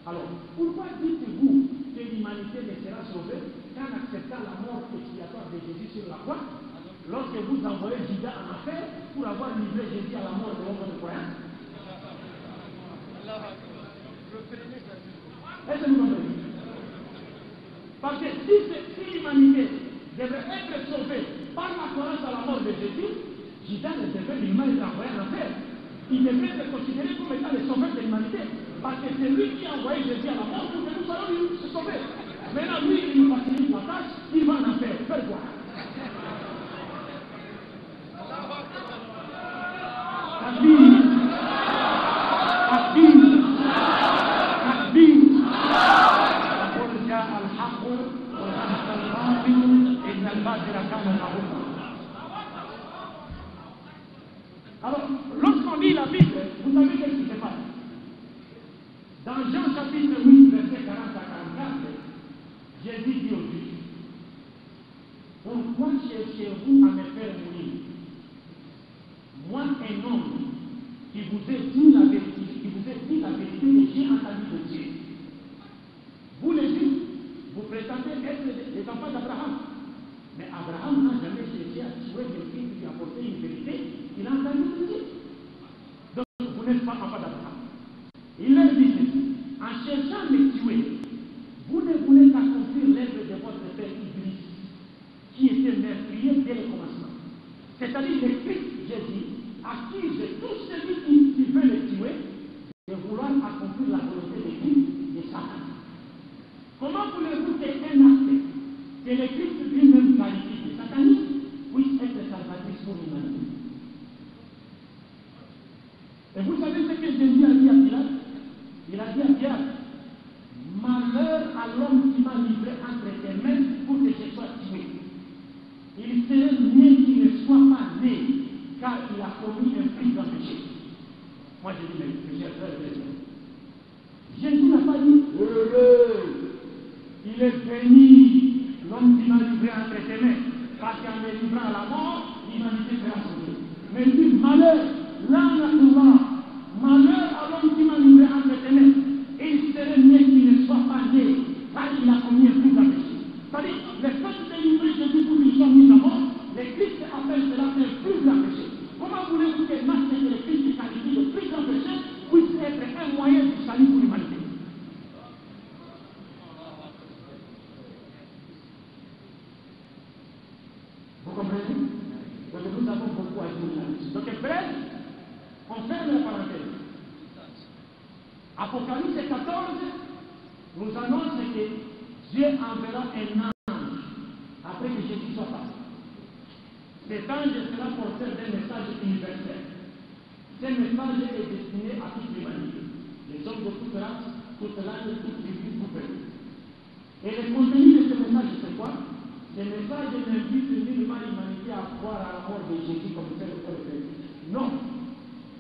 Alors, pourquoi dites-vous que l'humanité ne sera sauvée qu'en acceptant la mort expiatoire de Jésus sur la croix, lorsque vous envoyez Judas en enfer pour avoir livré Jésus à la mort de l'homme de croyant? Est-ce que vous comprenez? Parce que si l'humanité devait être sauvée par la croyance à la mort de Jésus, Judas ne devait nullement être envoyé en enfer. Il devait être considéré comme étant le sauveur de l'humanité. Parce que c'est lui qui a envoyé Jésus à la mort pour que nous soyons sauvés. Maintenant, lui, il nous facilite la tâche, il va en enfer. Faites quoi? Alors, lorsqu'on lit la Bible, vous savez qu'est-ce qui se passe? Dans Jean chapitre 8, verset 40 à 44, Jésus dit aux Juifs, pourquoi cherchez-vous à me faire mourir? Moi, un homme qui vous ai dit la vérité, que j'ai entendu de Dieu. Vous les Juifs, vous prétendez être les enfants d'Abraham. Mais Abraham n'a jamais cherché à tuer quelqu'un qui lui a apporté une vérité qu'il a entendue de Dieu. Donc, vous n'êtes pas enfants d'Abraham. Il leur dit, en cherchant à me tuer, vous ne voulez qu'accomplir l'œuvre de votre père Iblis, qui était meurtrier dès le commencement. C'est-à-dire le Christ, Jésus, accuse tout celui qui veut le tuer de vouloir accomplir la volonté de Christ de Satan. Comment voulez-vous qu'un acte que le Christ lui-même qualifie de satanique puisse être salvatrice pour l'humanité? Et vous savez ce que Jésus a dit à Pilate? Il a dit à Pilate, malheur à l'homme qui m'a livré entre tes mains pour que je sois tué. Il serait mieux qu'il ne soit pas né, car car il a commis un plus grand péché. Moi je dis, mes chers frères et sœurs, Jésus n'a pas dit heureux, il est béni l'homme qui m'a livré entre tes mains, parce qu'en me livrant à la mort, l'humanité sera sauvée. Mais il dit malheur, malheur à l'homme qui m'a livré entre tes mains, et il serait mieux qu'il ne soit pas né, car il a commis un plus grand péché. C'est-à-dire, le fait de livrer Jésus pour qu'ils soient mis à mort, les Christ appellent cela un plus grand péché. Comment voulez-vous que l'acte de Christ qui qualifie de plus grand péché puisse être un moyen de salut pour l'humanité? Vous comprenez? Donc nous avons beaucoup à dire là-dessus. Donc bref, on ferme la parenthèse. Apocalypse 14 nous annonce que Dieu enverra un ange après que Jésus soit passé. Cet ange sera porteur d'un message universel. Ce message est destiné à toute l'humanité, les hommes de toute race, toute langue, toute tribu, tout peuple. Et le contenu de ce message, c'est quoi? Ce message n'invite nullement l'humanité à croire à la mort de Jésus comme tel ou tel fait. Non.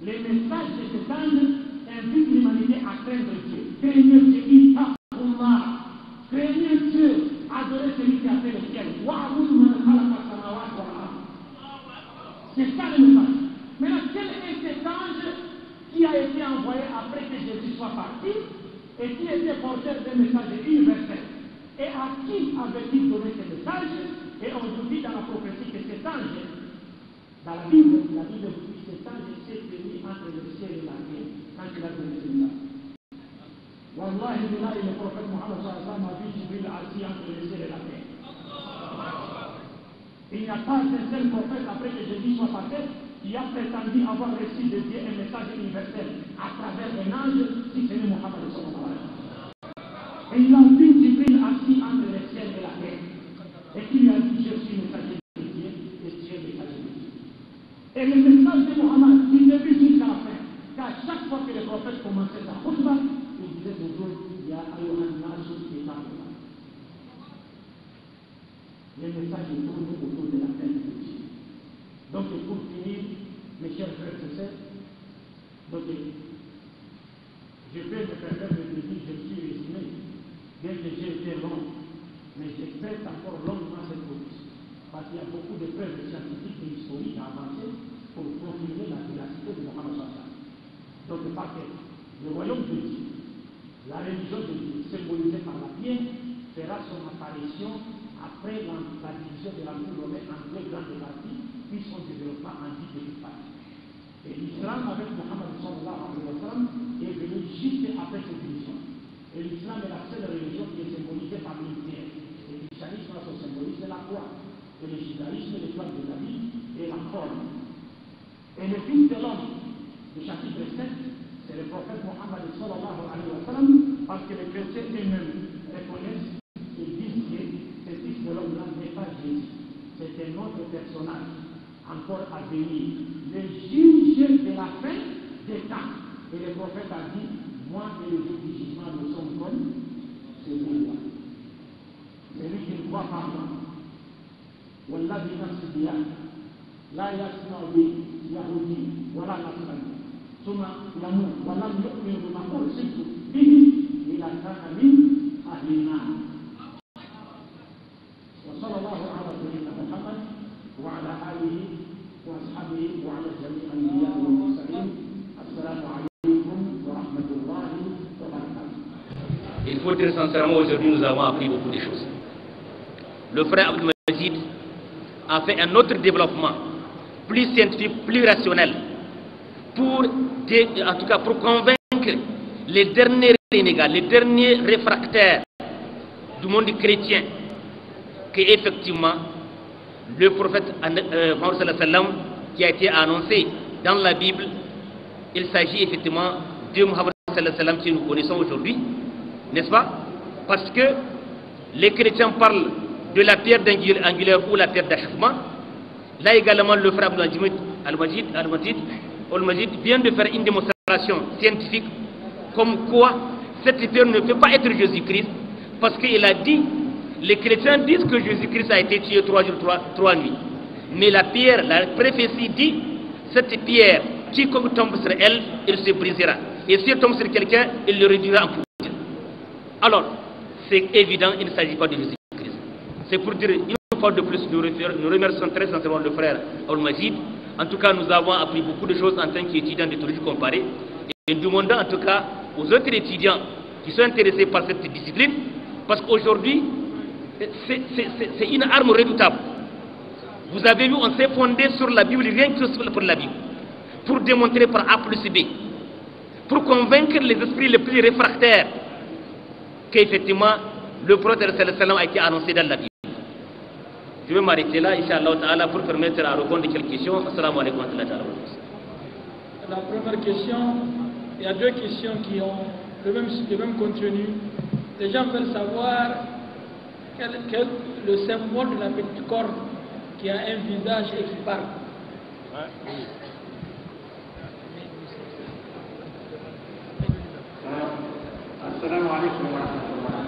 Le message de cet ange invite l'humanité à craindre Dieu. Craignez Dieu, craignez Dieu, adorez celui qui a fait le ciel. C'est ça le message. Maintenant, quel est cet ange qui a été envoyé après que Jésus soit parti et qui était porteur d'un message universel? Et à qui avait-il donné ce message? Et on nous dit dans la prophétie que cet ange, dans la Bible vous dit que cet ange s'est tenu entre le ciel et la terre quand il a donné ce message. Wallahi, le prophète Mohammed a vu Jibril assis entre le ciel et la terre. Il n'y a pas un seul prophète après que Jésus soit passé qui a prétendu avoir reçu de Dieu un message universel à travers un ange, si ce n'est Mohammed. Et il a vu Jibril assis entre le ciel et la terre. Et qui lui a dit, je suis messager de Dieu et tu es messager de Dieu. Et le message de Mohammed, il ne vit jusqu'à la fin. Car chaque fois que le prophète commençait sa khutbah, il disait toujours, il y a Ayohan Nasu qui est là. Le message est tourné autour de la peine de Dieu. Donc, pour finir, mes chers frères et sœurs, donc, je vais me permettre de dire, je suis résumé, bien que j'ai été long, mais j'experte encore longuement cette position. Parce qu'il y a beaucoup de preuves scientifiques et historiques à avancer pour confirmer la véracité de Mohammed Sallallahu. Donc, parce que le royaume de Dieu, la religion de Dieu, symbolisée par la pierre, fera son apparition après la division de l'Empire romain en deux grandes parties, puis son développement en 10 petites parties. Et l'islam avec Mohammed sallallahu alayhi wa sallam est venu juste après cette division. Et l'islam est la seule religion qui est symbolisée par une pierre. Et le christianisme se symbolise la croix. Et le judaïsme, l'étoile de David et la corne. Et le fils de l'homme, le chapitre 7, c'est le prophète Mohammed sallallahu alayhi wa sallam, parce que les chrétiens eux-mêmes reconnaissent et disent que ce fils de l'homme-là n'est pas Jésus. C'est un autre personnage, encore à venir. Le juge de la fin des temps. Et le prophète a dit, moi et le jour du jugement, nous sommes comme celui-là. Celui qui ne croit pas moi. Wallah bi nafsi biyad. La yasma bi Yahudi, wala nasrani. Suma yamu, wala yu'minu bima ursiltu bihi ila kana min ahli an-nar. Wa sallallahu ala sayyidina Muhammad wa ala alihi وأصحابه وعلى جميع الأنبياء والمرسلين السلام عليكم ورحمة الله وبركاته. Il faut dire sincèrement, aujourd'hui nous avons appris beaucoup de choses. Le frère Abdul Majid a fait un autre développement, plus scientifique, plus rationnel, en tout cas pour convaincre les derniers renégats, les derniers réfractaires du monde chrétien, qu'effectivement, le prophète Mohammed sallallahu alayhi wa sallam qui a été annoncé dans la Bible, il s'agit effectivement de Mohammed sallallahu alayhi wa sallam que nous connaissons aujourd'hui, n'est-ce pas? Parce que les chrétiens parlent de la pierre angulaire ou la pierre d'achèvement. Là également, le frère Al-Majid vient de faire une démonstration scientifique comme quoi cette pierre ne peut pas être Jésus-Christ, parce qu'il a dit, les chrétiens disent que Jésus-Christ a été tué 3 jours, 3 nuits. Mais la pierre, la prophétie dit, cette pierre, quiconque tombe sur elle, il se brisera. Et si elle tombe sur quelqu'un, il le réduira en poudre. Alors, c'est évident, il ne s'agit pas de Jésus-Christ. C'est pour dire, une fois de plus, nous remercions très sincèrement le frère Al-Majid. En tout cas, nous avons appris beaucoup de choses en tant qu'étudiants de théologie comparée. Et nous demandons en tout cas aux autres étudiants qui sont intéressés par cette discipline, parce qu'aujourd'hui, c'est une arme redoutable. Vous avez vu, on s'est fondé sur la Bible, rien que pour la Bible, pour démontrer par A plus B, pour convaincre les esprits les plus réfractaires qu'effectivement le prophète sallallahu a été annoncé dans la Bible. Je vais m'arrêter là, Inch'Allah Ta'ala, pour permettre à répondre à quelques questions. Assalamu alaikum wa rahmatullahi wa barakatuh. La première question, il y a deux questions qui ont le même contenu. Les gens veulent savoir quel le symbole de la petite corne qui a un visage et qui parle. Assalamu alaikum wa rahmatullah.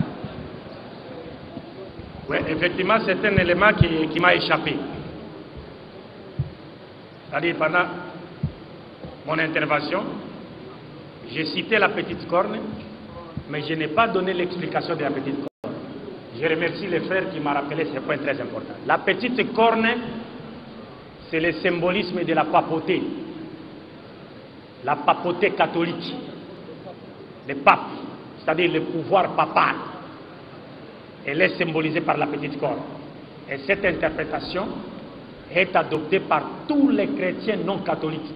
Oui, effectivement, c'est un élément qui m'a échappé. C'est-à-dire, pendant mon intervention, j'ai cité la petite corne, mais je n'ai pas donné l'explication de la petite corne. Je remercie les frères qui m'ont rappelé ce point très important. La petite corne, c'est le symbolisme de la papauté. La papauté catholique. Le pape, c'est-à-dire le pouvoir papal. Elle est symbolisée par la petite corne. Et cette interprétation est adoptée par tous les chrétiens non catholiques.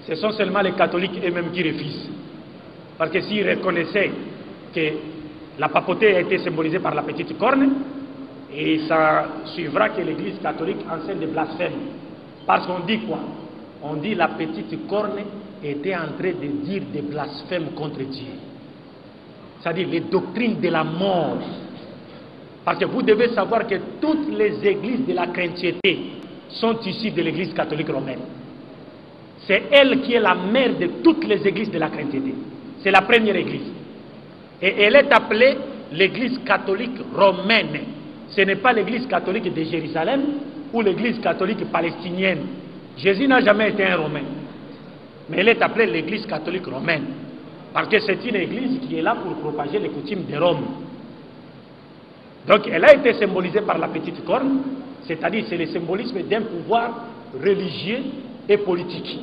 Ce sont seulement les catholiques eux-mêmes qui refusent. Parce que s'ils reconnaissaient que la papauté a été symbolisée par la petite corne, et ça suivra que l'Église catholique enseigne des blasphèmes. Parce qu'on dit quoi? On dit la petite corne était en train de dire des blasphèmes contre Dieu. C'est-à-dire les doctrines de la mort. Parce que vous devez savoir que toutes les églises de la chrétienté sont issues de l'église catholique romaine. C'est elle qui est la mère de toutes les églises de la chrétienté. C'est la première église. Et elle est appelée l'église catholique romaine. Ce n'est pas l'église catholique de Jérusalem ou l'église catholique palestinienne. Jésus n'a jamais été un romain. Mais elle est appelée l'église catholique romaine. Parce que c'est une église qui est là pour propager les coutumes de Rome. Donc elle a été symbolisée par la petite corne, c'est-à-dire c'est le symbolisme d'un pouvoir religieux et politique.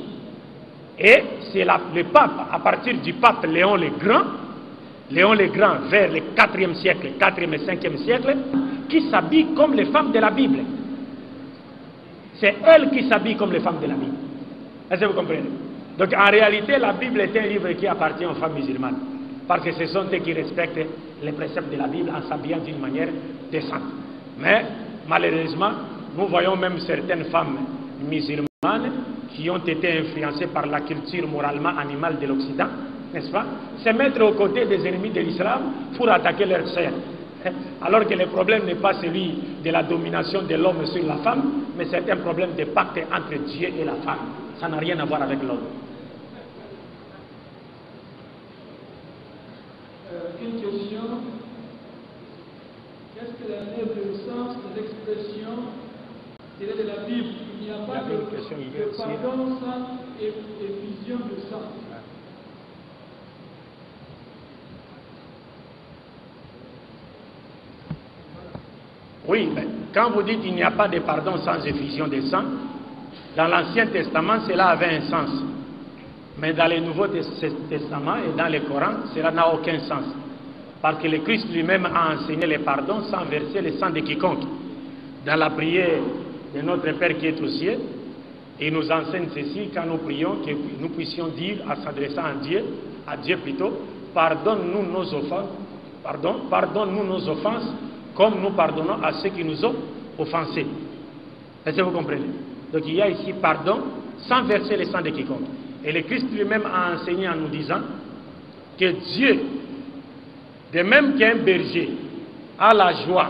Et c'est le pape, à partir du pape Léon le Grand vers le 4e siècle, 4e et 5e siècle, qui s'habille comme les femmes de la Bible. C'est elle qui s'habille comme les femmes de la Bible. Est-ce que vous comprenez? Donc en réalité, la Bible est un livre qui appartient aux femmes musulmanes. Parce que ce sont eux qui respectent les préceptes de la Bible en s'habillant d'une manière décente. Mais malheureusement, nous voyons même certaines femmes musulmanes qui ont été influencées par la culture moralement animale de l'Occident, n'est-ce pas? Se mettre aux côtés des ennemis de l'islam pour attaquer leurs sœurs. Alors que le problème n'est pas celui de la domination de l'homme sur la femme, mais c'est un problème de pacte entre Dieu et la femme. Ça n'a rien à voir avec l'homme. Une question. Qu'est-ce que le sens de l'expression de la Bible? Il n'y a pas de pardon sans effusion de sang. Oui, mais quand vous dites qu'il n'y a pas de pardon sans effusion de sang, dans l'Ancien Testament, cela avait un sens. Mais dans le Nouveau Testament et dans le Coran, cela n'a aucun sens. Parce que le Christ lui-même a enseigné le pardon sans verser le sang de quiconque. Dans la prière de notre Père qui est aux cieux, il nous enseigne ceci quand nous prions, que nous puissions dire, en s'adressant à Dieu plutôt, pardonne-nous nos offenses, pardonne-nous nos offenses, comme nous pardonnons à ceux qui nous ont offensés. Est-ce que vous comprenez? Donc il y a ici pardon sans verser le sang de quiconque. Et le Christ lui-même a enseigné en nous disant que Dieu, de même qu'un berger a la joie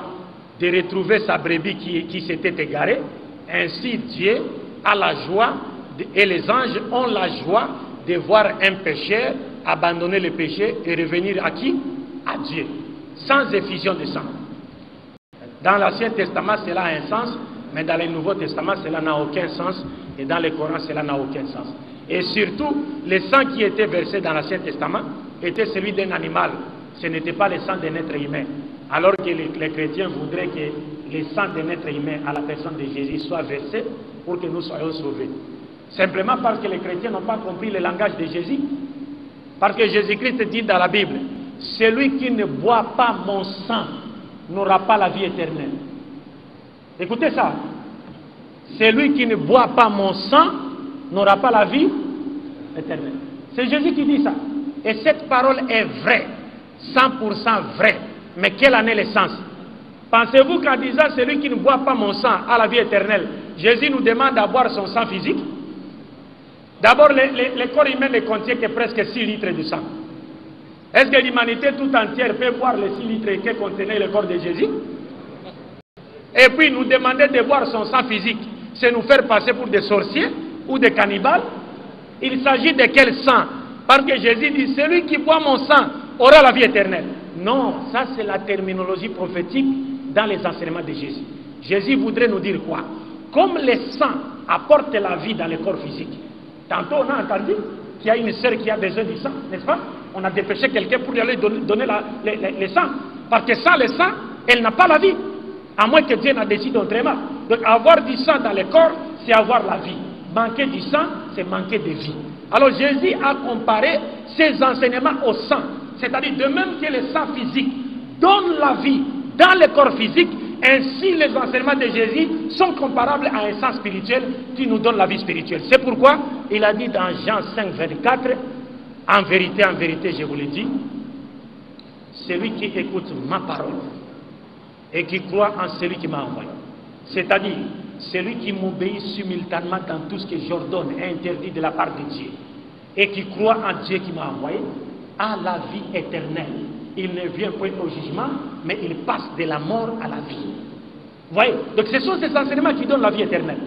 de retrouver sa brebis qui s'était égarée, ainsi Dieu a la joie et les anges ont la joie de voir un pécheur abandonner le péché et revenir à qui? À Dieu, sans effusion de sang. Dans l'Ancien Testament, cela a un sens, mais dans le Nouveau Testament, cela n'a aucun sens. Et dans le Coran, cela n'a aucun sens. Et surtout, le sang qui était versé dans l'Ancien Testament était celui d'un animal. Ce n'était pas le sang d'un être humain. Alors que les chrétiens voudraient que le sang d'un être humain à la personne de Jésus soit versé pour que nous soyons sauvés. Simplement parce que les chrétiens n'ont pas compris le langage de Jésus. Parce que Jésus-Christ dit dans la Bible, celui qui ne boit pas mon sang n'aura pas la vie éternelle. Écoutez ça. Celui qui ne boit pas mon sang n'aura pas la vie éternelle. C'est Jésus qui dit ça. Et cette parole est vraie, 100% vraie. Mais quel en est le sens? Pensez-vous qu'en disant celui qui ne boit pas mon sang a la vie éternelle, Jésus nous demande à boire son sang physique? D'abord, le corps humain ne contient que presque 6 litres de sang. Est-ce que l'humanité tout entière peut boire les 6 litres que contenait le corps de Jésus? Et puis nous demander de boire son sang physique, c'est nous faire passer pour des sorciers ou des cannibales? Il s'agit de quel sang? Parce que Jésus dit, celui qui boit mon sang aura la vie éternelle. Non, ça c'est la terminologie prophétique dans les enseignements de Jésus. Jésus voudrait nous dire quoi? Comme le sang apporte la vie dans le corps physique. Tantôt on a entendu qu'il y a une sœur qui a besoin du sang, n'est-ce pas? On a dépêché quelqu'un pour lui aller donner le sang. Parce que sans le sang, elle n'a pas la vie. À moins que Dieu n'en décide autrement. Donc avoir du sang dans le corps, c'est avoir la vie. Manquer du sang, c'est manquer de vie. Alors Jésus a comparé ses enseignements au sang. C'est-à-dire de même que le sang physique donne la vie dans le corps physique, ainsi les enseignements de Jésus sont comparables à un sang spirituel qui nous donne la vie spirituelle. C'est pourquoi il a dit dans Jean 5, 24, en vérité, je vous le dis, celui qui écoute ma parole et qui croit en celui qui m'a envoyé, c'est-à-dire celui qui m'obéit simultanément dans tout ce que j'ordonne et interdit de la part de Dieu, et qui croit en Dieu qui m'a envoyé, a la vie éternelle. Il ne vient point au jugement, mais il passe de la mort à la vie. Vous voyez? Donc ce sont ces enseignements qui donnent la vie éternelle.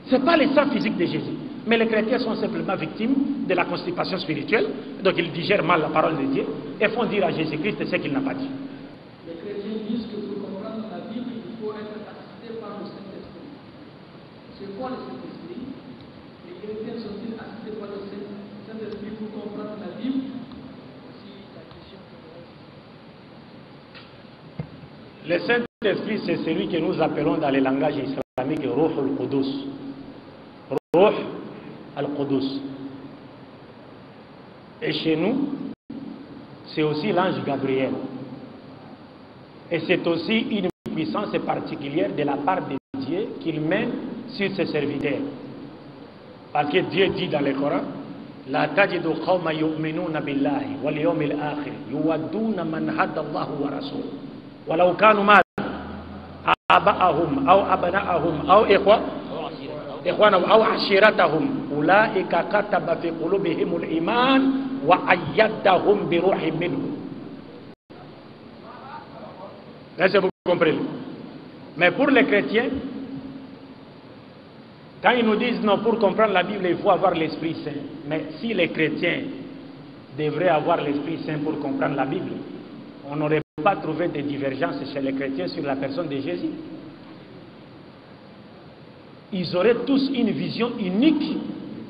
Ce n'est pas le sang physique de Jésus. Mais les chrétiens sont simplement victimes de la constipation spirituelle. Donc ils digèrent mal la parole de Dieu et font dire à Jésus-Christ ce qu'il n'a pas dit. Les chrétiens disent que pour comprendre la Bible, il faut être assisté par le Saint-Esprit. C'est quoi le Saint-Esprit? Les chrétiens sont-ils assistés par le Saint-Esprit pour comprendre la Bible? Le Saint-Esprit, c'est celui que nous appelons dans les langages islamiques Ruh al-Qudus. Ruh al-Qudus. Et chez nous, c'est aussi l'ange Gabriel. Et c'est aussi une puissance particulière de la part de Dieu qu'il mène sur ses serviteurs. Parce que Dieu dit dans le Coran, La tajidu qawma yu'minuna billahi wal yawmil akhir yuwadduna man hadda Allahu wa rasul. ولو كانوا مات آباءهم أو أبناءهم أو إخوانهم أو عشيرتهم أولئك كتب في قلوبهم الإيمان وأيدهم بروح منه. Est-ce que vous comprenez? Mais pour les chrétiens, quand ils nous disent non, pour comprendre la Bible, il faut avoir l'Esprit Saint. Mais si les chrétiens devraient avoir l'Esprit Saint pour comprendre la Bible, on n'aurait pas trouvé de divergences chez les chrétiens sur la personne de Jésus. Ils auraient tous une vision unique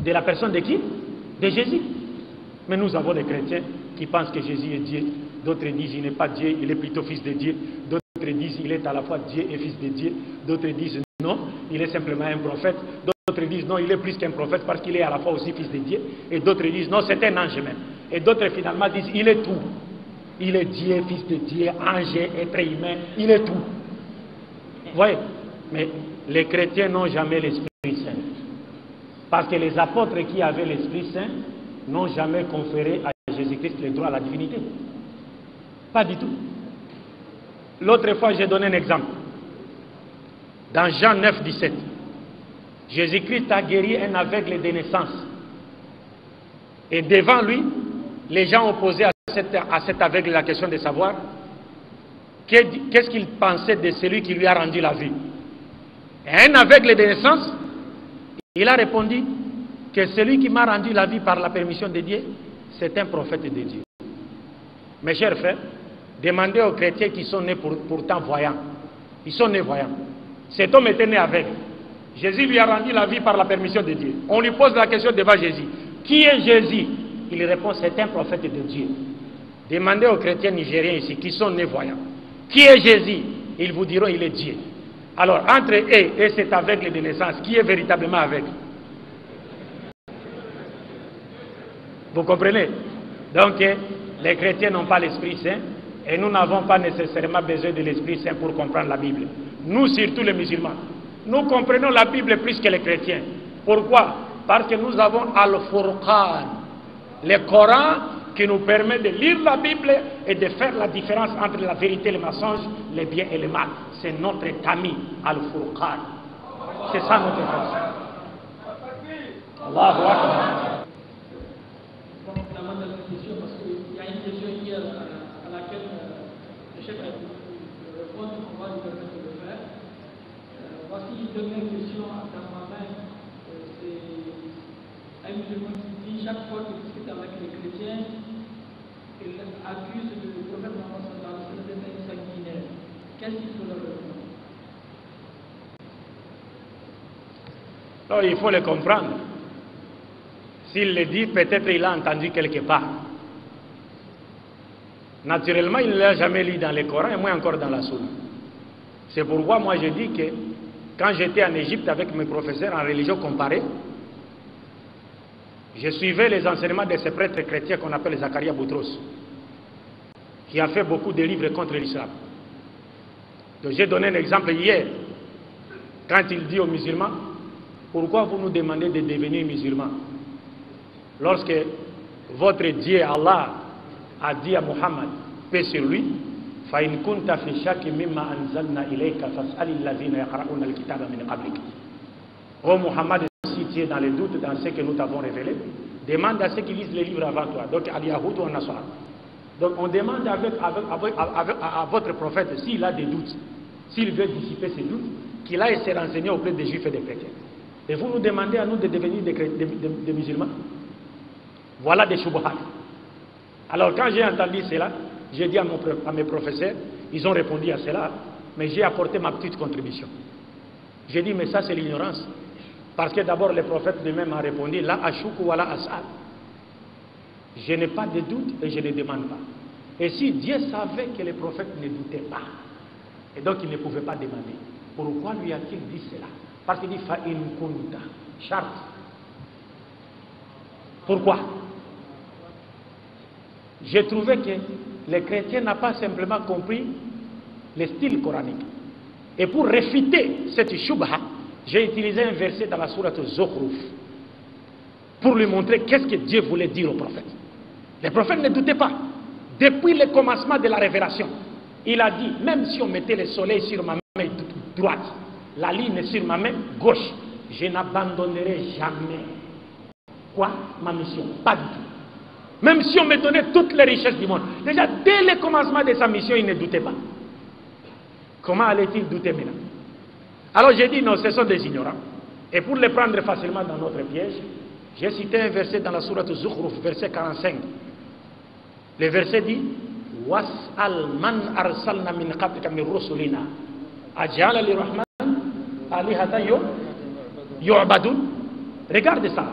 de la personne de qui? De Jésus. Mais nous avons des chrétiens qui pensent que Jésus est Dieu. D'autres disent il n'est pas Dieu, il est plutôt fils de Dieu. D'autres disent il est à la fois Dieu et fils de Dieu. D'autres disent non, il est simplement un prophète. D'autres disent non, il est plus qu'un prophète parce qu'il est à la fois aussi fils de Dieu. Et d'autres disent non, c'est un ange même. Et d'autres finalement disent il est tout. Il est Dieu, fils de Dieu, ange, être humain, il est tout. Vous voyez? Mais les chrétiens n'ont jamais l'Esprit Saint. Parce que les apôtres qui avaient l'Esprit Saint n'ont jamais conféré à Jésus-Christ le droit à la divinité. Pas du tout. L'autre fois, j'ai donné un exemple. Dans Jean 9, 17, Jésus-Christ a guéri un aveugle de naissance. Et devant lui, les gens ont posé à cet aveugle la question de savoir qu'est-ce qu'il pensait de celui qui lui a rendu la vue. Et un aveugle de naissance, il a répondu que celui qui m'a rendu la vie par la permission de Dieu, c'est un prophète de Dieu. Mes chers frères, demandez aux chrétiens qui sont nés pourtant voyants. Ils sont nés voyants. Cet homme était né aveugle. Jésus lui a rendu la vie par la permission de Dieu. On lui pose la question devant Jésus. Qui est Jésus? Il répond, c'est un prophète de Dieu. Demandez aux chrétiens nigériens ici, qui sont nés voyants. Qui est Jésus? Ils vous diront, il est Dieu. Alors, entre eux et cet aveugle de naissance, qui est véritablement aveugle? Vous comprenez? Donc, les chrétiens n'ont pas l'Esprit Saint et nous n'avons pas nécessairement besoin de l'Esprit Saint pour comprendre la Bible. Nous, surtout les musulmans, nous comprenons la Bible plus que les chrétiens. Pourquoi? Parce que nous avons Al-Furqan, le Coran qui nous permet de lire la Bible et de faire la différence entre la vérité et le mensonge, le bien et le mal. C'est notre ami Al-Furqan. C'est ça notre force. Allahu Akbar. Donc, la demande de question, parce qu'il y a une question hier à laquelle le chef a répondu, on va lui permettre de le faire. Voici une dernière question dans ma main. C'est un musulman qui dit chaque fois qu'il discute avec les chrétiens, il accuse le prophète Mohammed sallallahu alayhi wa sallam d'être sanguinaire. Qu'est-ce qu'il faut leur répondre? Alors, il faut le comprendre. S'il le dit, peut-être il a entendu quelque part. Naturellement, il ne l'a jamais lu dans le Coran et moins encore dans la Sunna. C'est pourquoi moi je dis que quand j'étais en Égypte avec mes professeurs en religion comparée, je suivais les enseignements de ce prêtre chrétien qu'on appelle Zakaria Boutros, qui a fait beaucoup de livres contre l'islam. Donc j'ai donné un exemple hier, quand il dit aux musulmans, pourquoi vous nous demandez de devenir musulmans? Lorsque votre Dieu Allah a dit à Muhammad, paix sur lui, فَإِن كُنْتَ فِي شَكٍّ مِمَّا أَنزَلْنَا إِلَيْكَ فَاسْأَلِ الَّذِينَ يَقْرَؤُونَ الْكِتَابَ مِنْ قَبْلِكَ. Oh Muhammad, si tu es dans le doute dans ce que nous t'avons révélé, demande à ceux qui lisent les livres avant toi, donc à Yahoud ou à Nasara. Donc on demande à votre prophète, s'il a des doutes, s'il veut dissiper ses doutes, qu'il aille se renseigner auprès des juifs et des chrétiens. Et vous nous demandez à nous de devenir des musulmans? Voilà des choubhat. Alors quand j'ai entendu cela, j'ai dit à mes professeurs, ils ont répondu à cela, mais j'ai apporté ma petite contribution. J'ai dit, mais ça c'est l'ignorance. Parce que d'abord le prophète lui-même a répondu, la ashoukou wa la as'al. Je n'ai pas de doute et je ne demande pas. Et si Dieu savait que le prophète ne doutait pas, et donc il ne pouvait pas demander, pourquoi lui a-t-il dit cela? Parce qu'il dit, fa in kunta, charte. Pourquoi? J'ai trouvé que les chrétiens n'ont pas simplement compris le style coranique. Et pour réfuter cette shubha, j'ai utilisé un verset dans la sourate Zukhruf pour lui montrer qu'est-ce que Dieu voulait dire au prophète. Les prophètes ne doutaient pas. Depuis le commencement de la révélation, il a dit, même si on mettait le soleil sur ma main droite, la lune sur ma main gauche, je n'abandonnerai jamais. Quoi? Ma mission. Pas du tout. Même si on me donnait toutes les richesses du monde. Déjà, dès le commencement de sa mission, il ne doutait pas. Comment allait-il douter maintenant? Alors j'ai dit, non, ce sont des ignorants. Et pour les prendre facilement dans notre piège, j'ai cité un verset dans la sourate Zukhruf, verset 45. Le verset dit, Was'al man arsalna min qablika min rusulina aj'ala lirrahman alihatan yu'badun. Regarde ça.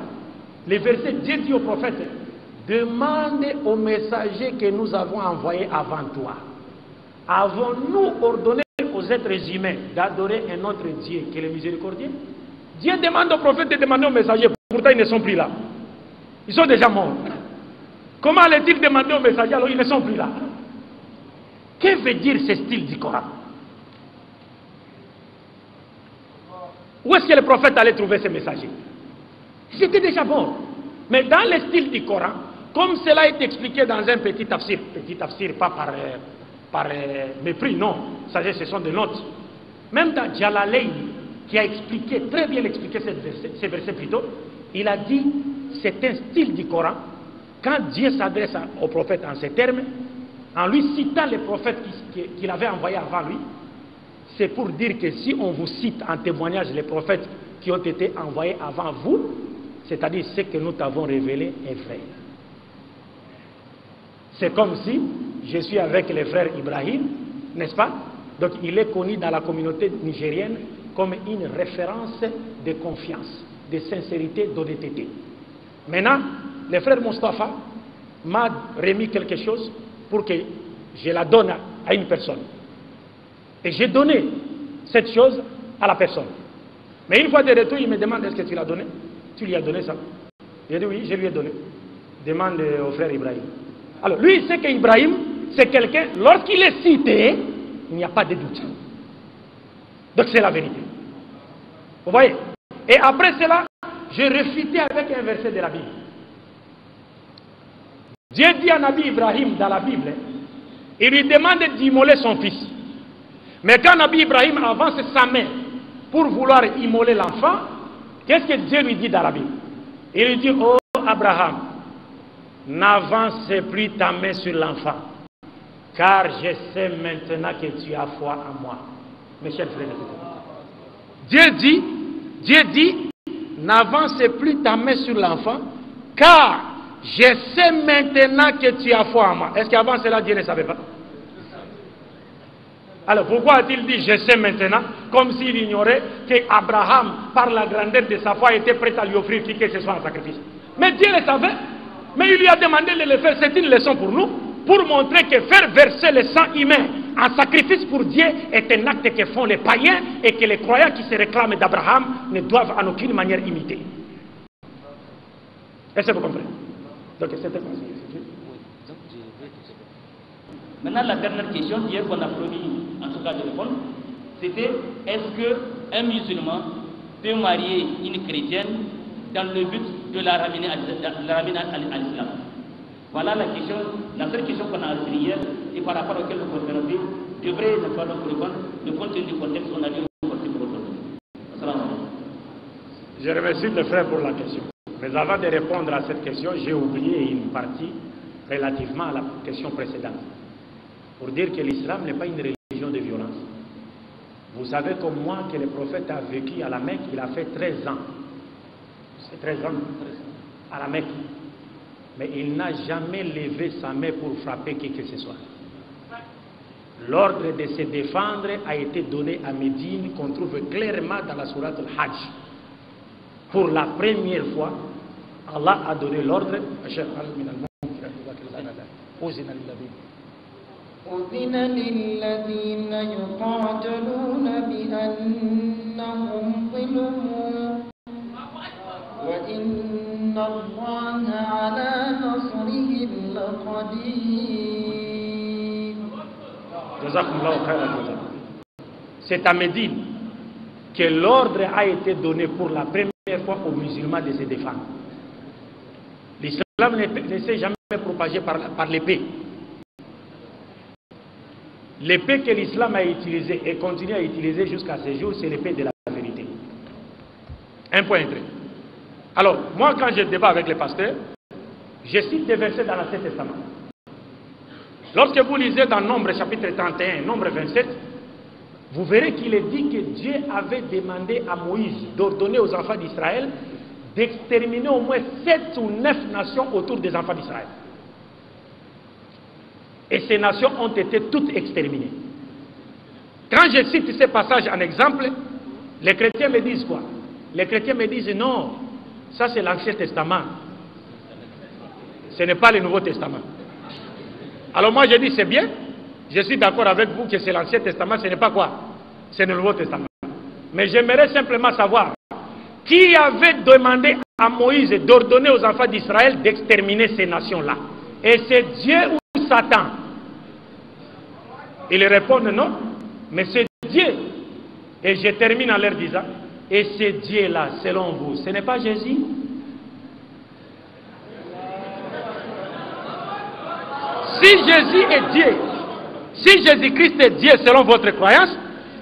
Le verset, Dieu dit au prophète, demande aux messagers que nous avons envoyés avant toi. Avons-nous ordonné aux êtres humains d'adorer un autre Dieu qui est le miséricordieux? Dieu demande aux prophètes de demander aux messagers, pourtant ils ne sont plus là. Ils sont déjà morts. Comment allait-il demander aux messagers alors ils ne sont plus là? Que veut dire ce style du Coran? Où est-ce que le prophète allait trouver ces messagers? Ils étaient déjà morts. Mais dans le style du Coran, comme cela est expliqué dans un petit tafsir pas par mépris, non, ça ce sont des notes. Même dans Jalalayn, qui a expliqué, très bien expliqué ce verset plutôt, il a dit, c'est un style du Coran, quand Dieu s'adresse au prophète en ces termes, en lui citant les prophètes qu'il avait envoyés avant lui, c'est pour dire que si on vous cite en témoignage les prophètes qui ont été envoyés avant vous, c'est-à-dire ce que nous t'avons révélé est vrai. C'est comme si je suis avec le frère Ibrahim, n'est-ce pas? Donc il est connu dans la communauté nigérienne comme une référence de confiance, de sincérité, d'honnêteté. Maintenant, le frère Mustafa m'a remis quelque chose pour que je la donne à une personne. Et j'ai donné cette chose à la personne. Mais une fois de retour, il me demande, est-ce que tu l'as donné? Tu lui as donné ça? J'ai dit oui, je lui ai donné. Demande au frère Ibrahim. Alors, lui, il sait qu'Ibrahim, c'est quelqu'un, lorsqu'il est cité, il n'y a pas de doute. Donc, c'est la vérité. Vous voyez? Et après cela, j'ai réfuté avec un verset de la Bible. Dieu dit à Nabi Ibrahim dans la Bible, il lui demande d'immoler son fils. Mais quand Nabi Ibrahim avance sa main pour vouloir immoler l'enfant, qu'est-ce que Dieu lui dit dans la Bible? Il lui dit, oh Abraham, n'avance plus ta main sur l'enfant, car je sais maintenant que tu as foi en moi. Mes chers frères, Dieu dit, n'avance plus ta main sur l'enfant, car je sais maintenant que tu as foi en moi. Est-ce qu'avant cela, Dieu ne savait pas? Alors pourquoi a-t-il dit je sais maintenant, comme s'il ignorait qu'Abraham, par la grandeur de sa foi, était prêt à lui offrir qui que ce soit en sacrifice? Mais Dieu le savait, mais il lui a demandé de le faire. C'est une leçon pour nous, pour montrer que faire verser le sang humain en sacrifice pour Dieu est un acte que font les païens et que les croyants qui se réclament d'Abraham ne doivent en aucune manière imiter. Est-ce que vous comprenez? Donc c'était comme ça. Maintenant, la dernière question, hier qu'on a promis en tout cas de répondre, c'était est-ce qu'un musulman peut marier une chrétienne dans le but de la ramener à l'islam? Voilà la question, la seule question qu'on a reçue hier et par rapport à laquelle le conférencier devrait ne pas nous répondre, de compte tenu du contexte qu'on a dit au parti pour aujourd'hui. Je remercie le frère pour la question. Mais avant de répondre à cette question, j'ai oublié une partie relativement à la question précédente. Pour dire que l'islam n'est pas une religion de violence. Vous savez comme moi que le prophète a vécu à la Mecque, il a fait 13 ans. C'est 13 ans à la Mecque. Mais il n'a jamais levé sa main pour frapper qui que ce soit. L'ordre de se défendre a été donné à Médine, qu'on trouve clairement dans la sourate al-Hajj. Pour la première fois, Allah a donné l'ordre. أذن للذين يقاتلون بأنهم ظلموا وإن الله على نصرهم لقدير. C'est à Médine que l'ordre a été donné pour la première fois aux musulmans de se défendre. L'islam ne s'est jamais propagé par l'épée. L'épée que l'islam a utilisée et continue à utiliser jusqu'à ce jour, c'est l'épée de la vérité. Un point entré. Alors, moi, quand je débat avec les pasteurs, je cite des versets dans l'Ancien Testament. Lorsque vous lisez dans Nombre chapitre 31, Nombre 27, vous verrez qu'il est dit que Dieu avait demandé à Moïse d'ordonner aux enfants d'Israël d'exterminer au moins 7 ou 9 nations autour des enfants d'Israël. Et ces nations ont été toutes exterminées. Quand je cite ces passages en exemple, les chrétiens me disent quoi? Les chrétiens me disent non, ça c'est l'Ancien Testament. Ce n'est pas le Nouveau Testament. Alors moi je dis c'est bien, je suis d'accord avec vous que c'est l'Ancien Testament, ce n'est pas quoi? C'est le Nouveau Testament. Mais j'aimerais simplement savoir qui avait demandé à Moïse d'ordonner aux enfants d'Israël d'exterminer ces nations-là? Et c'est Dieu ou Satan? Ils répondent non, mais c'est Dieu. Et je termine en leur disant, et c'est Dieu-là, selon vous, ce n'est pas Jésus? Si Jésus est Dieu, si Jésus-Christ est Dieu selon votre croyance,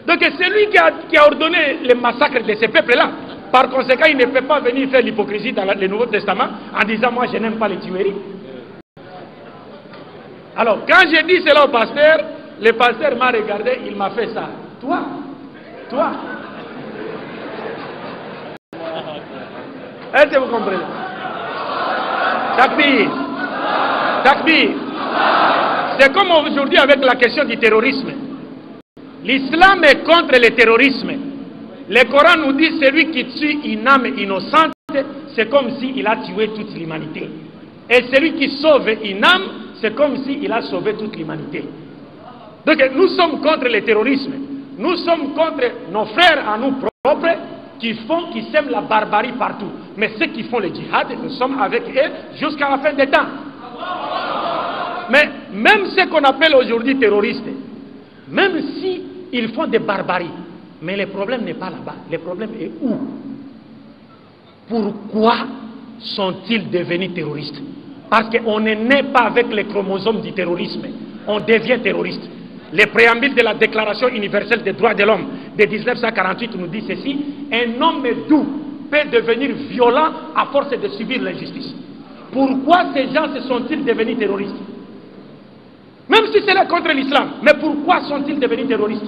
donc c'est lui qui a ordonné le massacre de ces peuples-là. Par conséquent, il ne peut pas venir faire l'hypocrisie dans le Nouveau Testament en disant, moi je n'aime pas les tueries. Alors, quand j'ai dit cela au pasteur, le pasteur m'a regardé, il m'a fait ça. Toi. Est-ce que vous comprenez? Takbir. C'est comme aujourd'hui avec la question du terrorisme. L'islam est contre le terrorisme. le Coran nous dit celui qui tue une âme innocente, c'est comme s'il a tué toute l'humanité. Et celui qui sauve une âme, c'est comme s'il a sauvé toute l'humanité. Donc nous sommes contre le terrorisme. Nous sommes contre nos frères à nous propres qui sèment la barbarie partout. Mais ceux qui font le djihad, nous sommes avec eux jusqu'à la fin des temps. Mais même ceux qu'on appelle aujourd'hui terroristes, même si ils font des barbaries, mais le problème n'est pas là-bas. Le problème est où? Pourquoi sont-ils devenus terroristes? Parce qu'on n'est né pas avec les chromosomes du terrorisme. On devient terroriste. Le préambule de la Déclaration universelle des droits de l'homme de 1948 nous dit ceci: un homme doux peut devenir violent à force de subir l'injustice. Pourquoi ces gens se sont-ils devenus terroristes? Même si c'est là contre l'islam, mais pourquoi sont-ils devenus terroristes?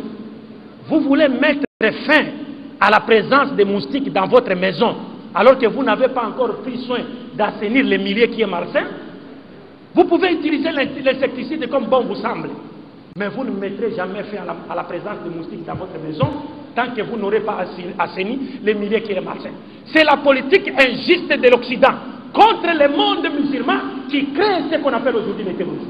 Vous voulez mettre fin à la présence des moustiques dans votre maison, alors que vous n'avez pas encore pris soin d'assainir le milieu qui est malsain. Vous pouvez utiliser l'insecticide comme bon vous semble, mais vous ne mettrez jamais fin à la présence de moustiques dans votre maison tant que vous n'aurez pas assaini le milieu qui est malsain. C'est la politique injuste de l'Occident contre le monde musulman qui crée ce qu'on appelle aujourd'hui les terroristes.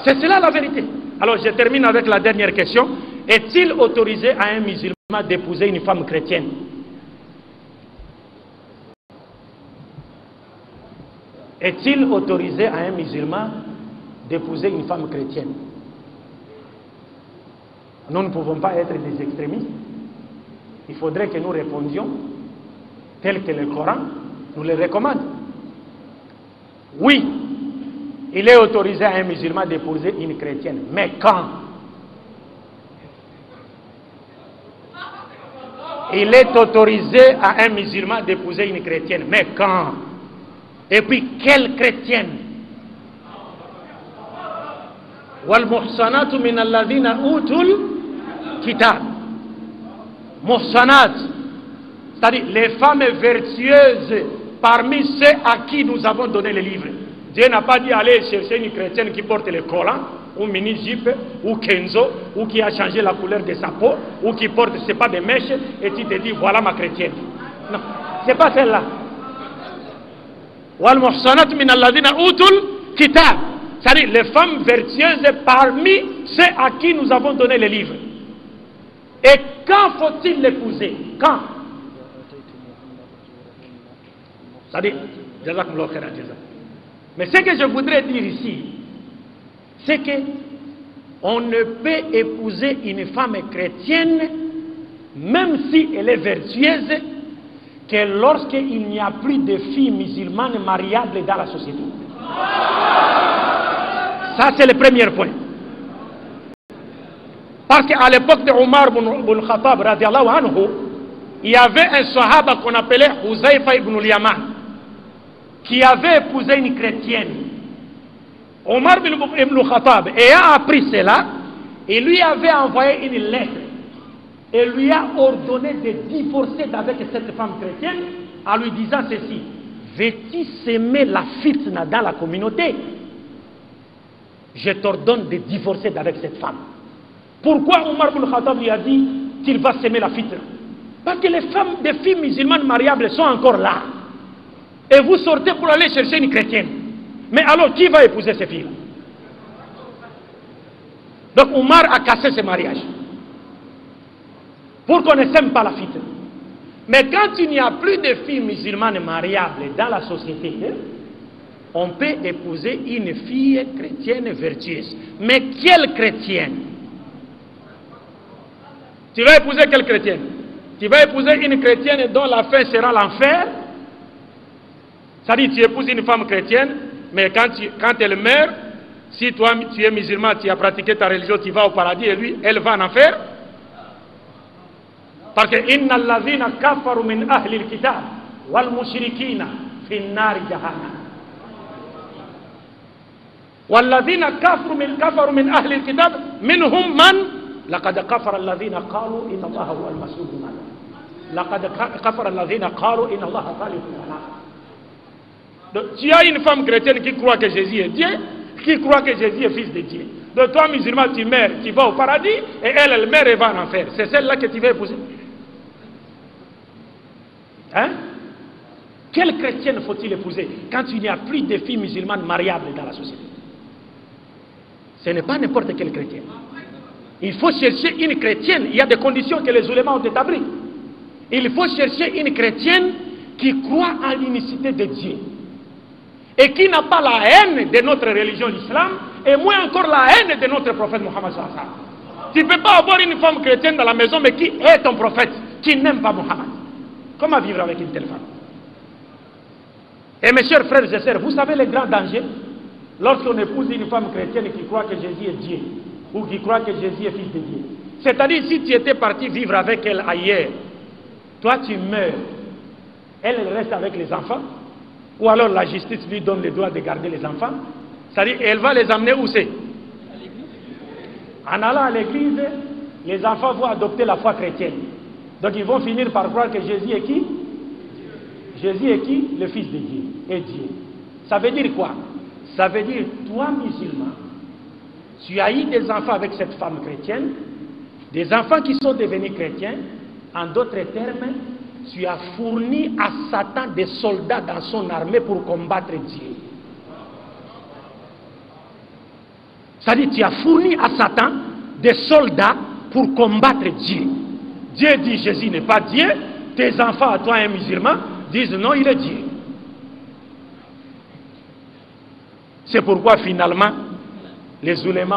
C'est cela la vérité. Alors je termine avec la dernière question. Est-il autorisé à un musulman d'épouser une femme chrétienne? Est-il autorisé à un musulman d'épouser une femme chrétienne? Nous ne pouvons pas être des extrémistes. Il faudrait que nous répondions tel que le Coran nous le recommande. Oui, il est autorisé à un musulman d'épouser une chrétienne. Mais quand? Il est autorisé à un musulman d'épouser une chrétienne. Mais quand? Et puis, quelle chrétienne? Wal muhsanatu min alladhina utul kitab. Muhsanat, c'est-à-dire les femmes vertueuses parmi ceux à qui nous avons donné le livre. Dieu n'a pas dit aller chercher une chrétienne qui porte le collant, ou mini-jupe, ou kenzo, ou qui a changé la couleur de sa peau, ou qui porte, c'est pas des mèches, et tu te dis, voilà ma chrétienne. Non, c'est pas celle-là. Wal muhsanat min alladhina utul kitab. C'est-à-dire les femmes vertueuses parmi ceux à qui nous avons donné le livre. Et quand faut-il l'épouser? Quand? C'est-à-dire, mais ce que je voudrais dire ici, c'est que on ne peut épouser une femme chrétienne, même si elle est vertueuse, que lorsqu'il n'y a plus de filles musulmanes mariables dans la société. Ça, c'est le premier point. Parce qu'à l'époque de Omar ibn Khattab, radiallahu anhu, il y avait un sahaba qu'on appelait Huzaifa ibn al-Yaman, qui avait épousé une chrétienne. Omar ibn Khattab, ayant appris cela, il lui avait envoyé une lettre et lui a ordonné de divorcer avec cette femme chrétienne en lui disant ceci: veux-tu s'aimer la fitna dans la communauté? Je t'ordonne de divorcer avec cette femme. Pourquoi Omar ibn Khattab lui a dit qu'il va s'aimer la fitna? Parce que les femmes, des filles musulmanes mariables sont encore là. Et vous sortez pour aller chercher une chrétienne. Mais alors, qui va épouser ces filles-là? Donc Omar a cassé ce mariage. Pour qu'on ne s'aime pas la fitna. Mais quand il n'y a plus de filles musulmanes mariables dans la société, on peut épouser une fille chrétienne vertueuse. Mais quelle chrétienne? Tu vas épouser quelle chrétienne? Tu vas épouser une chrétienne dont la fin sera l'enfer? C'est-à-dire tu épouses une femme chrétienne, mais quand elle meurt, si toi tu es musulman, tu as pratiqué ta religion, tu vas au paradis et lui, elle va en enfer? Parce que inna allazina kafaru min ahli al-kitab wal mushrikina fi an-nar jahannam. والذين كفروا من أهل الكتاب منهم من لقد كفر الذين قالوا إن الله هو المسيح ابن مريم لقد كفر الذين قالوا إن الله ثالث ثلاثة. Tu as une femme chrétienne qui croit que Jésus est Dieu, qui croit que Jésus est fils de Dieu. De toi, musulman, tu meurs, tu vas au paradis, et elle meurt et va en enfer. C'est celle-là que tu veux épouser? Hein? Quelle chrétienne faut-il épouser quand il n'y a plus de filles musulmanes mariables dans la société? Ce n'est pas n'importe quelle chrétienne. Il faut chercher une chrétienne. Il y a des conditions que les ulémas ont établies. Il faut chercher une chrétienne qui croit en l'unicité de Dieu et qui n'a pas la haine de notre religion, l'islam, et moins encore la haine de notre prophète Mohammed sallallahu alayhi wa sallam. Tu ne peux pas avoir une femme chrétienne dans la maison, mais qui est ton prophète, qui n'aime pas Mohammed. Comment vivre avec une telle femme? Et mes chers frères et sœurs, vous savez le grand danger lorsqu'on épouse une femme chrétienne qui croit que Jésus est Dieu, ou qui croit que Jésus est fils de Dieu. C'est-à-dire, si tu étais parti vivre avec elle ailleurs, toi tu meurs, elle reste avec les enfants, ou alors la justice lui donne le droit de garder les enfants. C'est-à-dire, elle va les amener où c'est? En allant à l'église, les enfants vont adopter la foi chrétienne. Donc ils vont finir par croire que Jésus est qui? Jésus est qui? Le fils de Dieu. Et Dieu. Ça veut dire quoi? Ça veut dire, toi musulman, tu as eu des enfants avec cette femme chrétienne, des enfants qui sont devenus chrétiens. En d'autres termes, tu as fourni à Satan des soldats dans son armée pour combattre Dieu. C'est-à-dire, tu as fourni à Satan des soldats pour combattre Dieu. Dieu dit Jésus n'est pas Dieu. Tes enfants, à toi un musulman, disent non, il est Dieu. C'est pourquoi finalement, les ulémas